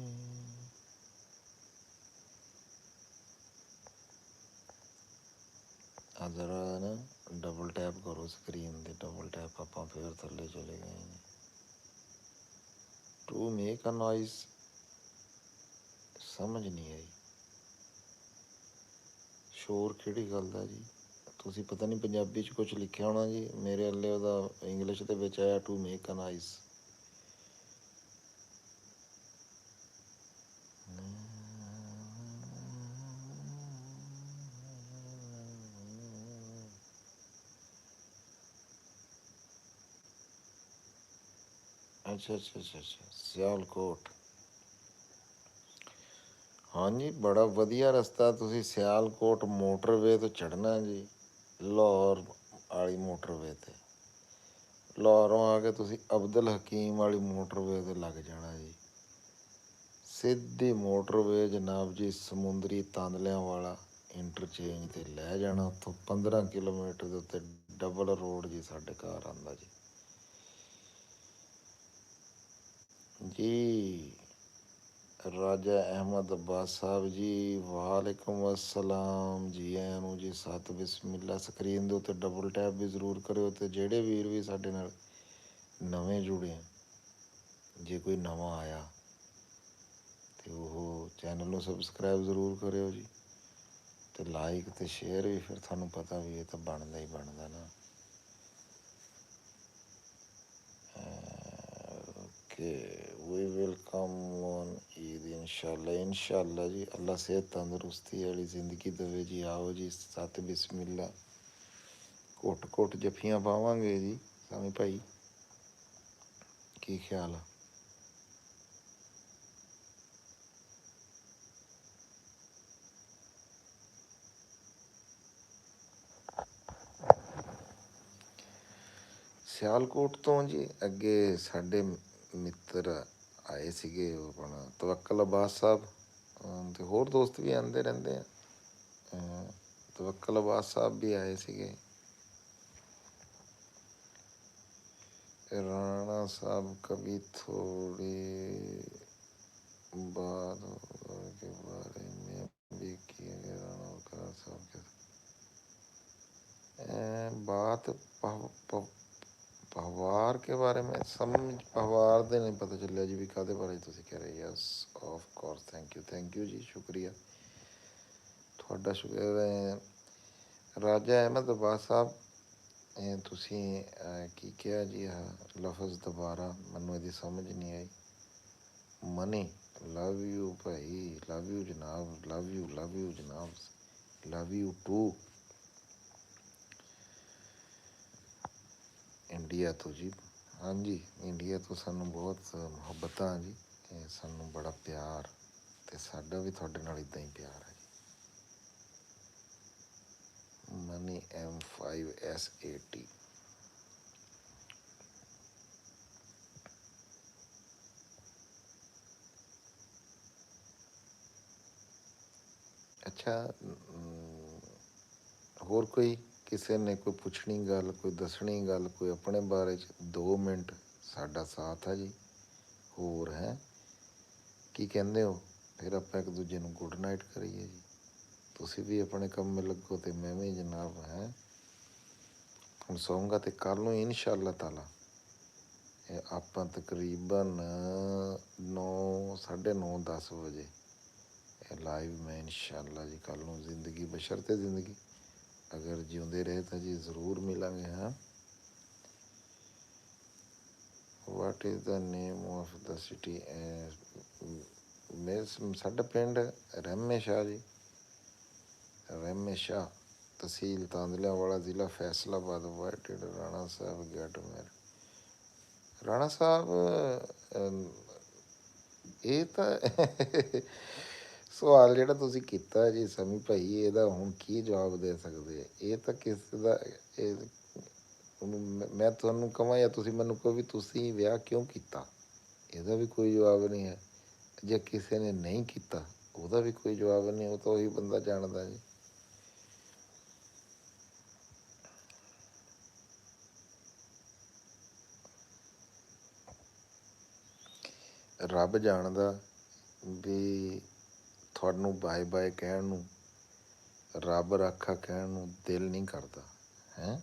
ਆ ਜ਼ਰਾ ਨਾ ਡਬਲ ਟੈਪ ਕਰੋ ਸਕਰੀਨ 'ਤੇ, ਡਬਲ ਟੈਪ, ਆਪਾਂ ਫਿਰ ਥੱਲੇ ਚਲੇ ਗਏ ਜੀ। ਟੂ ਮੇਕ ਅ ਨੋਇਸ, ਸਮਝ ਨਹੀਂ ਆਈ ਸ਼ੋਰ ਕਿਹੜੀ ਗੱਲ ਦਾ ਜੀ। ਤੁਸੀਂ ਪਤਾ ਨਹੀਂ ਪੰਜਾਬੀ 'ਚ ਕੁਛ ਲਿਖਿਆ ਹੋਣਾ ਜੀ, ਮੇਰੇ ਵੱਲੇ ਉਹਦਾ ਇੰਗਲਿਸ਼ ਦੇ ਵਿੱਚ ਆਇਆ ਟੂ ਮੇਕ ਅ ਨੋਇਸ। ਅੱਛਾ, ਸਿਆਲਕੋਟ। ਹਾਂਜੀ ਬੜਾ ਵਧੀਆ ਰਸਤਾ। ਤੁਸੀਂ ਸਿਆਲਕੋਟ ਮੋਟਰਵੇ ਤੋਂ ਚੜ੍ਹਨਾ ਜੀ, ਲਾਹੌਰ ਵਾਲੀ ਮੋਟਰਵੇ 'ਤੇ। ਲਾਹੌਰੋਂ ਆ ਕੇ ਤੁਸੀਂ ਅਬਦੁਲ ਹਕੀਮ ਵਾਲੀ ਮੋਟਰਵੇ 'ਤੇ ਲੱਗ ਜਾਣਾ ਜੀ। ਸਿੱਧੀ ਮੋਟਰਵੇ ਜਨਾਬ ਜੀ ਸਮੁੰਦਰੀ ਤਾਂਦਲਿਆਂ ਵਾਲਾ ਇੰਟਰਚੇਂਜ 'ਤੇ ਲੈ ਜਾਣਾ। ਉੱਥੋਂ 15 ਕਿਲੋਮੀਟਰ ਦੇ ਉੱਤੇ ਡਬਲ ਰੋਡ ਜੀ ਸਾਡੇ ਘਰ ਆਉਂਦਾ ਜੀ। ਜੀ ਰਾਜਾ ਅਹਿਮਦ ਅੱਬਾਸ ਸਾਹਿਬ ਜੀ, ਵਾਲੇਕੁਮ ਅਸਲਾਮ ਜੀ, ਆਇਆਂ ਨੂੰ ਜੀ। ਸਤ ਬਿਸਮਿਲ੍ਲਾ। ਸਕਰੀਨ ਦੇ ਉੱਤੇ ਡਬਲ ਟੈਪ ਵੀ ਜ਼ਰੂਰ ਕਰਿਓ। ਅਤੇ ਜਿਹੜੇ ਵੀਰ ਵੀ ਸਾਡੇ ਨਾਲ ਨਵੇਂ ਜੁੜੇ, ਜੇ ਕੋਈ ਨਵਾਂ ਆਇਆ ਤੇ ਉਹ ਚੈਨਲ ਨੂੰ ਸਬਸਕ੍ਰਾਈਬ ਜ਼ਰੂਰ ਕਰਿਓ ਜੀ, ਤੇ ਲਾਈਕ ਤੇ ਸ਼ੇਅਰ ਵੀ ਫਿਰ ਤੁਹਾਨੂੰ ਪਤਾ ਵੀ ਇਹ ਤਾਂ ਬਣਦਾ ਹੀ ਬਣਦਾ ਨਾ। Okay, we will come on Eid ਇਨਸ਼ਾਅੱਲਾ ਜੀ। ਅੱਲਾ ਸਿਹਤ ਤੰਦਰੁਸਤੀ ਵਾਲੀ ਜ਼ਿੰਦਗੀ ਦੇਵੇ ਜੀ। ਆਓ ਜੀ, ਸਤ ਬਿਸਮਿਲ੍ਲਾ, ਘੁੱਟ ਘੁੱਟ ਜੱਫੀਆਂ ਪਾਵਾਂਗੇ ਜੀ। ਸਮੀ ਭਾਈ ਕੀ ਖਿਆਲ ਆ? ਸਿਆਲਕੋਟ ਤੋਂ ਜੀ ਅੱਗੇ ਸਾਡੇ ਮਿੱਤਰ ਆਏ ਸੀਗੇ, ਉਹ ਆਪਣਾ ਤਵੱਕਲ ਅਬਾਸ ਸਾਹਿਬ, ਅਤੇ ਹੋਰ ਦੋਸਤ ਵੀ ਆਉਂਦੇ ਰਹਿੰਦੇ ਆ। ਤਵੱਕਲ ਅਬਾਸ ਸਾਹਿਬ ਵੀ ਆਏ ਸੀਗੇ, ਰਾਣਾ ਸਾਹਿਬ ਕभी थोड़ी बात के बारे में भी किया गया। राणा साहब के बात ਪਹਵਾਰ ਕੇ ਬਾਰੇ ਮੈਂ ਸਮਝ, ਪਹਵਾਰ ਦੇ ਨਹੀਂ ਪਤਾ ਚੱਲਿਆ ਜੀ ਵੀ ਕਾਹਦੇ ਬਾਰੇ ਤੁਸੀਂ ਕਹਿ ਰਹੇ। Yes of course, thank you ਜੀ, ਸ਼ੁਕਰੀਆ ਤੁਹਾਡਾ। ਸ਼ੁਕਰੀਆ ਰਾਜਾ ਅਹਿਮਦ ਅਬਾਸ ਸਾਹਿਬ, ਤੁਸੀਂ ਕੀ ਕਿਹਾ ਜੀ? ਆਹ ਲਫ਼ਜ਼ ਦੁਬਾਰਾ, ਮੈਨੂੰ ਇਹਦੀ ਸਮਝ ਨਹੀਂ ਆਈ। Money, love you Bhai, love you ਜਨਾਬ, ਲਵ ਯੂ ਜਨਾਬ, ਲਵ ਯੂ ਟੂ। ਇੰਡੀਆ ਤੋਂ ਜੀ, ਹਾਂਜੀ ਇੰਡੀਆ ਤੋਂ ਸਾਨੂੰ ਬਹੁਤ ਮੁਹੱਬਤਾਂ ਜੀ, ਸਾਨੂੰ ਬੜਾ ਪਿਆਰ, ਅਤੇ ਸਾਡਾ ਵੀ ਤੁਹਾਡੇ ਨਾਲ ਇੱਦਾਂ ਹੀ ਪਿਆਰ ਹੈ ਜੀ। Money M5SAT। ਅੱਛਾ, ਹੋਰ ਕੋਈ ਕਿਸੇ ਨੇ ਕੋਈ ਪੁੱਛਣੀ ਗੱਲ, ਕੋਈ ਦੱਸਣੀ ਗੱਲ, ਕੋਈ ਆਪਣੇ ਬਾਰੇ 'ਚ 2 ਮਿੰਟ ਸਾਡਾ ਸਾਥ ਹੈ ਜੀ। ਹੋਰ ਹੈ ਕੀ ਕਹਿੰਦੇ ਹੋ? ਫਿਰ ਆਪਾਂ ਇੱਕ ਦੂਜੇ ਨੂੰ ਗੁੱਡ ਨਾਈਟ ਕਰੀਏ ਜੀ। ਤੁਸੀਂ ਵੀ ਆਪਣੇ ਕੰਮ ਲੱਗੋ ਅਤੇ ਮੈਂ ਵੀ ਜਨਾਬ ਹੈ ਹੁਣ ਸੌਂਗਾ, ਅਤੇ ਕੱਲ੍ਹ ਨੂੰ ਇਨਸ਼ਾਅੱਲਾ ਤਾਲਾ ਆਪਾਂ ਤਕਰੀਬਨ 9, 9:30, 10 ਵਜੇ ਲਾਈਵ ਮੈਂ ਇਨਸ਼ਾਅੱਲਾ ਜੀ ਕੱਲ੍ਹ ਨੂੰ, ਜ਼ਿੰਦਗੀ ਬਸ਼ਰਤੇ ਜ਼ਿੰਦਗੀ, ਅਗਰ ਜਿਉਂਦੇ ਰਹੇ ਤਾਂ ਜੀ ਜ਼ਰੂਰ ਮਿਲਾਂਗੇ। ਹਾਂ, what is the name of the city? ਸਾਡਾ ਪਿੰਡ ਰਹਿਮੇ ਸ਼ਾਹ ਜੀ, ਰਹਿਮੇ ਸ਼ਾਹ, ਤਹਿਸੀਲ ਤਾਂਦਲਿਆਂਵਾਲਾ, ਜ਼ਿਲ੍ਹਾ Faisalabad. What did Rana Sahib get married? Rana ਸਾਹਿਬ, ਇਹ ਤਾਂ ਸਵਾਲ ਜਿਹੜਾ ਤੁਸੀਂ ਕੀਤਾ ਜੀ ਸਮੀ ਭਾਈ, ਇਹਦਾ ਹੁਣ ਕੀ ਜਵਾਬ ਦੇ ਸਕਦੇ? ਇਹ ਤਾਂ ਕਿਸੇ ਦਾ, ਇਹ ਮੈਂ ਤੁਹਾਨੂੰ ਕਹਾਂ ਜਾਂ ਤੁਸੀਂ ਮੈਨੂੰ ਕਹੋ ਵੀ ਤੁਸੀਂ ਵਿਆਹ ਕਿਉਂ ਕੀਤਾ, ਇਹਦਾ ਵੀ ਕੋਈ ਜਵਾਬ ਨਹੀਂ ਹੈ। ਜੇ ਕਿਸੇ ਨੇ ਨਹੀਂ ਕੀਤਾ, ਉਹਦਾ ਵੀ ਕੋਈ ਜਵਾਬ ਨਹੀਂ, ਉਹ ਤਾਂ ਉਹੀ ਬੰਦਾ ਜਾਣਦਾ ਜੀ। ਰੱਬ ਜਾਣਦਾ ਵੀ ਤੁਹਾਨੂੰ ਬਾਏ ਬਾਏ ਕਹਿਣ ਨੂੰ, ਰੱਬ ਰਾਖਾ ਕਹਿਣ ਨੂੰ ਦਿਲ ਨਹੀਂ ਕਰਦਾ ਹੈ।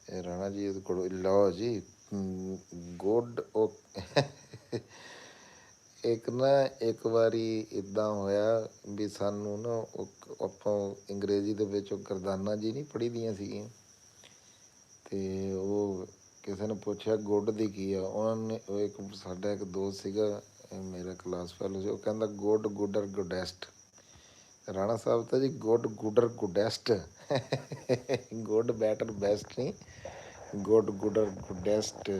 ਇਹ ਰਾਣਾ ਜੀ ਇਹਦੇ ਕੋਲ ਲਓ ਜੀ, ਗੁੱਡ। ਇੱਕ ਵਾਰੀ ਇੱਦਾਂ ਹੋਇਆ ਵੀ ਸਾਨੂੰ ਨਾ, ਆਪਾਂ ਅੰਗਰੇਜ਼ੀ ਦੇ ਵਿੱਚ ਉਹ ਗਰਦਾਨਾ ਜੀ ਨਹੀਂ ਪੜ੍ਹੀ ਦੀਆਂ ਸੀਗੀਆਂ, ਅਤੇ ਉਹ ਕਿਸੇ ਨੇ ਪੁੱਛਿਆ ਗੁੱਡ ਦੀ ਕੀ ਆ, ਉਹਨਾਂ ਨੇ ਸਾਡਾ ਇੱਕ ਦੋਸਤ ਸੀਗਾ, ਮੇਰਾ ਕਲਾਸ ਫੈਲੋ ਸੀ, ਉਹ ਕਹਿੰਦਾ ਗੁੱਡ, ਗੁੱਡਰ, ਗੁਡੈਸਟ। ਰਾਣਾ ਸਾਹਿਬ ਤਾਂ ਜੀ ਗੁੱਡ, ਗੁੱਡਰ, ਗੁਡੈਸਟ, ਗੁੱਡ, ਬੈਟਰ, ਬੈਸਟ ਨਹੀਂ, ਗੁੱਡ, ਗੁੱਡਰ, ਗੁਡੈਸਟ।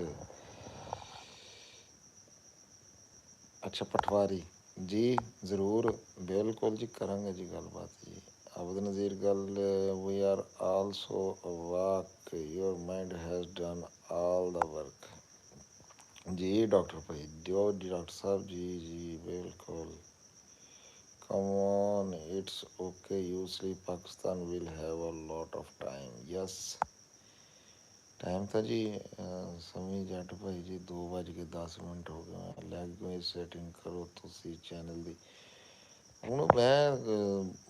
ਅੱਛਾ ਪਟਵਾਰੀ ਜੀ, ਜ਼ਰੂਰ ਬਿਲਕੁਲ ਜੀ, ਕਰਾਂਗੇ ਜੀ ਗੱਲਬਾਤ ਜੀ। ਅਬਦ ਨਜ਼ੀਰ ਗੱਲ, we are also walk, your mind has done all the work. ਜੀ ਡਾਕਟਰ ਭਾਈ, ਜੋ ਡਾਕਟਰ ਸਾਹਿਬ ਜੀ, ਜੀ ਬਿਲਕੁਲ। Come on, it's okay, you sleep, Pakistan will have a lot of time. Yes, time ਤਾਂ ਜੀ ਸਮੀ ਜੱਟ ਭਾਈ ਜੀ 2:10 ਹੋ ਗਏ। ਲੈਂਗੁਏਜ ਸੈਟਿੰਗ ਕਰੋ ਤੁਸੀਂ ਚੈਨਲ ਦੀ। ਹੁਣ ਮੈਂ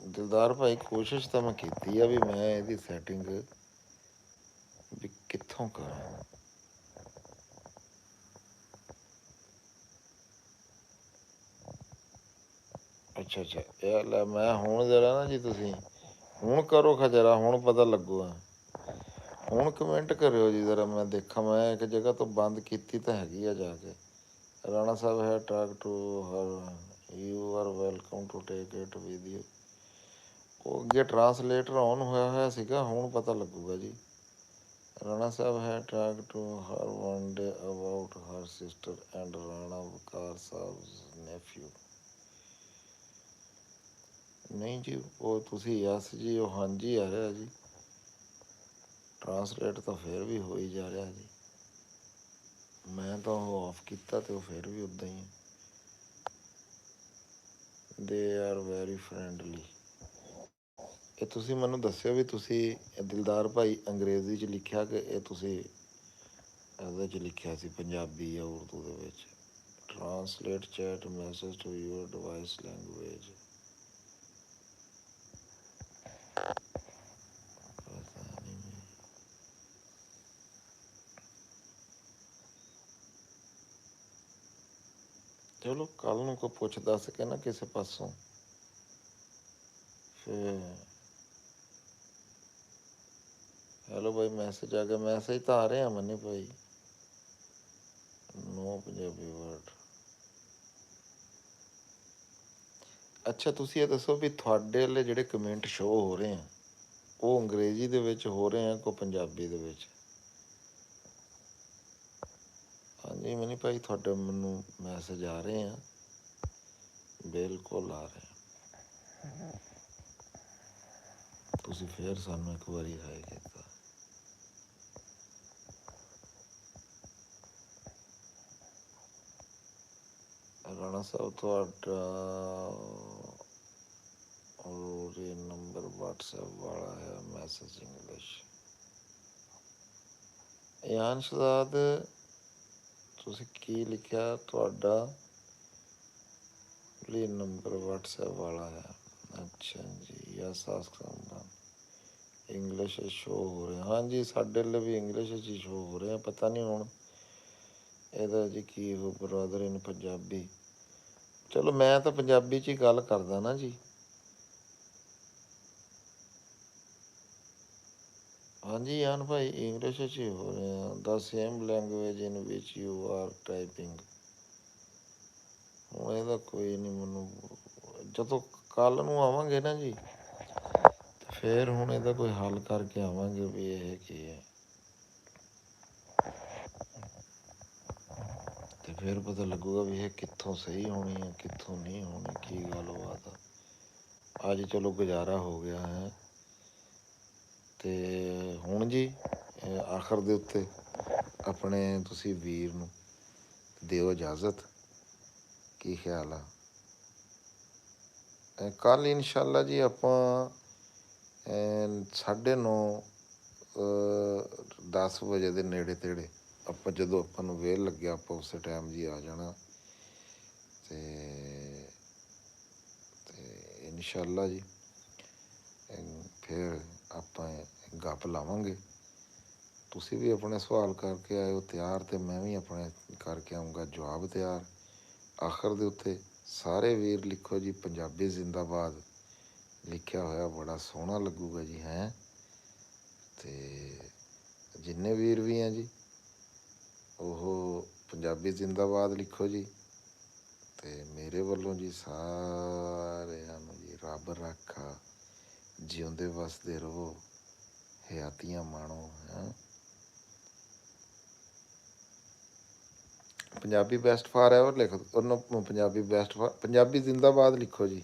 ਦਿਲਦਾਰ ਭਾਈ ਕੋਸ਼ਿਸ਼ ਤਾਂ ਮੈਂ ਕੀਤੀ ਆ ਵੀ ਮੈਂ ਇਹਦੀ ਸੈਟਿੰਗ ਵੀ ਕਿੱਥੋਂ ਕਰਾਂ। ਅੱਛਾ ਅੱਛਾ, ਇਹ ਲੈ ਮੈਂ ਹੁਣ ਜਰਾ ਨਾ ਜੀ, ਤੁਸੀਂ ਹੁਣ ਕਰੋ ਖਜਰਾ, ਹੁਣ ਪਤਾ ਲੱਗੂਗਾ। ਹੁਣ ਕਮੈਂਟ ਕਰਿਓ ਜੀ ਜ਼ਰਾ, ਮੈਂ ਦੇਖਾਂ। ਮੈਂ ਇੱਕ ਜਗ੍ਹਾ ਤੋਂ ਬੰਦ ਕੀਤੀ ਤਾਂ ਹੈਗੀ ਆ ਜਾ ਕੇ। ਰਾਣਾ ਸਾਹਿਬ ਹੈ talk to her, you are welcome to take it with you. ਉਹ ਅੱਗੇ ਟਰਾਂਸਲੇਟਰ ਔਨ ਹੋਇਆ ਸੀਗਾ, ਹੁਣ ਪਤਾ ਲੱਗੂਗਾ ਜੀ। ਰਾਣਾ ਸਾਹਿਬ ਹੈ talk to her one day about her sister and Rana Waqar Sahib nephew. ਨਹੀਂ ਜੀ, ਉਹ ਤੁਸੀਂ ਯਸ ਜੀ, ਉਹ ਹਾਂਜੀ ਆ ਰਿਹਾ ਜੀ। ਟਰਾਂਸਲੇਟ ਤਾਂ ਫਿਰ ਵੀ ਹੋ ਹੀ ਜਾ ਰਿਹਾ ਜੀ। ਮੈਂ ਤਾਂ ਉਹ ਆਫ ਕੀਤਾ ਤੇ ਉਹ ਫਿਰ ਵੀ ਉੱਦਾਂ ਹੀ ਹੈ। They are very friendly. ਇਹ ਤੁਸੀਂ ਮੈਨੂੰ ਦੱਸਿਓ ਵੀ ਤੁਸੀਂ ਦਿਲਦਾਰ ਭਾਈ ਅੰਗਰੇਜ਼ੀ 'ਚ ਲਿਖਿਆ ਕਿ ਇਹ ਤੁਸੀਂ ਇਹਦੇ 'ਚ ਲਿਖਿਆ ਸੀ ਪੰਜਾਬੀ ਜਾਂ ਉਰਦੂ ਦੇ ਵਿੱਚ। Translate chat message to your device language. ਚਲੋ ਕੱਲ ਨੂੰ ਕੋਈ ਪੁੱਛ ਦੱਸ ਕੇ ਨਾ ਕਿਸੇ ਪਾਸੋਂ, ਫਿਰ ਹੈਲੋ ਭਾਈ ਮੈਸੇਜ ਆ ਗਿਆ। ਮੈਸੇਜ ਤਾਂ ਆ ਰਿਹਾ ਮੰਨੇ ਭਾਈ। ਨੋ ਪੰਜਾਬੀ ਵਰਡ। ਅੱਛਾ ਤੁਸੀਂ ਇਹ ਦੱਸੋ ਵੀ ਤੁਹਾਡੇ ਵਾਲੇ ਜਿਹੜੇ ਕਮੈਂਟ ਸ਼ੋਅ ਹੋ ਰਹੇ ਆ, ਉਹ ਅੰਗਰੇਜ਼ੀ ਦੇ ਵਿੱਚ ਹੋ ਰਹੇ ਆ ਕੋ ਪੰਜਾਬੀ ਦੇ ਵਿੱਚ? ਹਾਂਜੀ ਮਨੀ ਭਾਈ, ਤੁਹਾਡੇ ਮੈਨੂੰ ਮੈਸੇਜ ਆ ਰਹੇ ਆ, ਬਿਲਕੁਲ ਆ ਰਹੇ ਆ। ਤੁਸੀਂ ਫਿਰ ਸਾਨੂੰ ਇੱਕ ਵਾਰੀ ਹਾਈ ਕੀਤਾ। ਰਾਣਾ ਸਾਹਿਬ ਤੁਹਾਡਾ ਔਰ ਇਹ ਨੰਬਰ WhatsApp ਵਾਲਾ ਹੈ, ਮੈਸੇਜ ਇੰਗਲਿਸ਼। ਯਾਨ ਸ਼ਹਜ਼ਾਦ ਤੁਸੀਂ ਕੀ ਲਿਖਿਆ? ਤੁਹਾਡਾ ਇਹ ਨੰਬਰ WhatsApp ਵਾਲਾ ਹੈ। ਅੱਛਾ ਜੀ, ਯਸ ਆਸਕਮ ਇੰਗਲਿਸ਼ ਸ਼ੋਅ ਹੋ ਰਿਹਾ। ਹਾਂਜੀ ਸਾਡੇ ਲਈ ਵੀ ਇੰਗਲਿਸ਼ 'ਚ ਹੀ ਸ਼ੋਅ ਹੋ ਰਿਹਾ। ਪਤਾ ਨਹੀਂ ਹੁਣ ਇਹਦਾ ਜੀ ਕੀ ਉਹ ਬਰਾਦਰ ਇਨ ਪੰਜਾਬੀ। ਚਲੋ ਮੈਂ ਤਾਂ ਪੰਜਾਬੀ 'ਚ ਹੀ ਗੱਲ ਕਰਦਾ ਨਾ ਜੀ। ਹਾਂਜੀ ਯਾਨ ਭਾਈ, ਇੰਗਲਿਸ਼ 'ਚ ਹੀ ਹੋ ਰਿਹਾ। The same language in which you are typing. ਹੁਣ ਇਹਦਾ ਕੋਈ ਨਹੀਂ, ਮੈਨੂੰ ਜਦੋਂ ਕੱਲ੍ਹ ਨੂੰ ਆਵਾਂਗੇ ਨਾ ਜੀ, ਫਿਰ ਹੁਣ ਇਹਦਾ ਕੋਈ ਹੱਲ ਕਰਕੇ ਆਵਾਂਗੇ ਵੀ ਇਹ ਕੀ ਹੈ, ਤੇ ਫਿਰ ਪਤਾ ਲੱਗੂਗਾ ਵੀ ਇਹ ਕਿੱਥੋਂ ਸਹੀ ਹੋਣੀ ਹੈ ਕਿੱਥੋਂ ਨਹੀਂ ਹੋਣੀ, ਕੀ ਗੱਲਬਾਤ ਆ। ਅੱਜ ਚਲੋ ਗੁਜ਼ਾਰਾ ਹੋ ਗਿਆ ਹੈ। ਤੇ ਹੁਣ ਜੀ ਆਖਰ ਦੇ ਉੱਤੇ ਆਪਣੇ ਤੁਸੀਂ ਵੀਰ ਨੂੰ ਦਿਓ ਇਜਾਜ਼ਤ। ਕੀ ਖਿਆਲ ਆ? ਕੱਲ੍ਹ ਇਨਸ਼ਾਅੱਲਾ ਜੀ ਆਪਾਂ 9:30 10 ਵਜੇ ਦੇ ਨੇੜੇ ਤੇੜੇ ਆਪਾਂ, ਜਦੋਂ ਆਪਾਂ ਨੂੰ ਵੇਲ ਲੱਗਿਆ ਆਪਾਂ ਉਸੇ ਟਾਈਮ ਜੀ ਆ ਜਾਣਾ। ਤੇ ਇਨਸ਼ਾਅੱਲਾ ਜੀ ਫਿਰ ਆਪਾਂ ਗੱਪ ਲਾਵਾਂਗੇ। ਤੁਸੀਂ ਵੀ ਆਪਣੇ ਸਵਾਲ ਕਰਕੇ ਆਇਓ ਤਿਆਰ, ਅਤੇ ਮੈਂ ਵੀ ਆਪਣੇ ਕਰਕੇ ਆਊਂਗਾ ਜਵਾਬ ਤਿਆਰ। ਆਖਰ ਦੇ ਉੱਤੇ ਸਾਰੇ ਵੀਰ ਲਿਖੋ ਜੀ ਪੰਜਾਬੀ ਜ਼ਿੰਦਾਬਾਦ ਲਿਖਿਆ ਹੋਇਆ, ਬੜਾ ਸੋਹਣਾ ਲੱਗੂਗਾ ਜੀ। ਹੈਂ ਅਤੇ ਜਿੰਨੇ ਵੀਰ ਵੀ ਆ ਜੀ ਉਹ ਪੰਜਾਬੀ ਜ਼ਿੰਦਾਬਾਦ ਲਿਖੋ ਜੀ। ਅਤੇ ਮੇਰੇ ਵੱਲੋਂ ਜੀ ਸਾਰਿਆਂ ਨੂੰ ਜੀ ਰੱਬ ਰਾਖਾ, ਜਿਉਂਦੇ ਵਸਦੇ ਰਹੋ, ਹਯਾਤੀਆਂ ਮਾਣੋ। ਹੈਂ ਪੰਜਾਬੀ ਬੈਸਟ ਫਾਰ ਐਵਰ ਲਿਖ ਉਹਨੂੰ, ਪੰਜਾਬੀ ਬੈਸਟ ਫਾਰ, ਪੰਜਾਬੀ ਜ਼ਿੰਦਾਬਾਦ ਲਿਖੋ ਜੀ।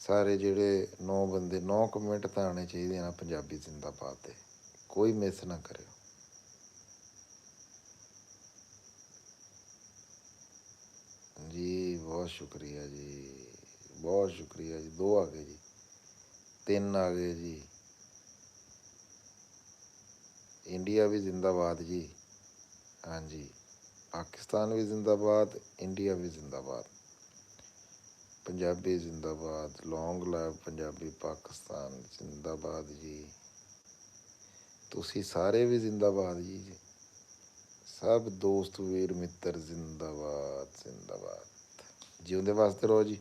ਸਾਰੇ ਜਿਹੜੇ 9 ਬੰਦੇ, 9 ਕਮੈਂਟ ਤਾਂ ਆਉਣੇ ਚਾਹੀਦੇ ਆ ਪੰਜਾਬੀ ਜ਼ਿੰਦਾਬਾਦ ਦੇ, ਕੋਈ ਮਿਸ ਨਾ ਕਰਿਓ। ਜੀ ਬਹੁਤ ਸ਼ੁਕਰੀਆ ਜੀ, ਬਹੁਤ ਸ਼ੁਕਰੀਆ ਜੀ। 2 ਆ ਗਏ ਜੀ, 3 ਆ ਗਏ ਜੀ। ਇੰਡੀਆ ਵੀ ਜ਼ਿੰਦਾਬਾਦ ਜੀ। ਹਾਂਜੀ ਪਾਕਿਸਤਾਨ ਵੀ ਜ਼ਿੰਦਾਬਾਦ, ਇੰਡੀਆ ਵੀ ਜ਼ਿੰਦਾਬਾਦ। ਪੰਜਾਬੀ ਜ਼ਿੰਦਾਬਾਦ, ਲੌਂਗ ਲਾਈਵ ਪੰਜਾਬੀ ਪਾਕਿਸਤਾਨ ਜ਼ਿੰਦਾਬਾਦ ਜੀ। ਤੁਸੀਂ ਸਾਰੇ ਵੀ ਜ਼ਿੰਦਾਬਾਦ ਜੀ। ਸਭ ਦੋਸਤ ਵੀਰ ਮਿੱਤਰ ਜ਼ਿੰਦਾਬਾਦ ਜ਼ਿੰਦਾਬਾਦ। ਜਿਉਂਦੇ ਵਾਸਤੇ ਰਹੋ ਜੀ।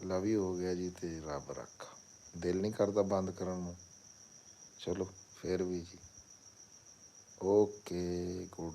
ਲਵ ਯੂ ਹੋ ਗਿਆ ਜੀ, ਤੇ ਰੱਬ ਰੱਖਾ। ਦਿਲ ਨਹੀਂ ਕਰਦਾ ਬੰਦ ਕਰਨ ਨੂੰ, ਚਲੋ ਫਿਰ ਵੀ ਜੀ। Okay, good.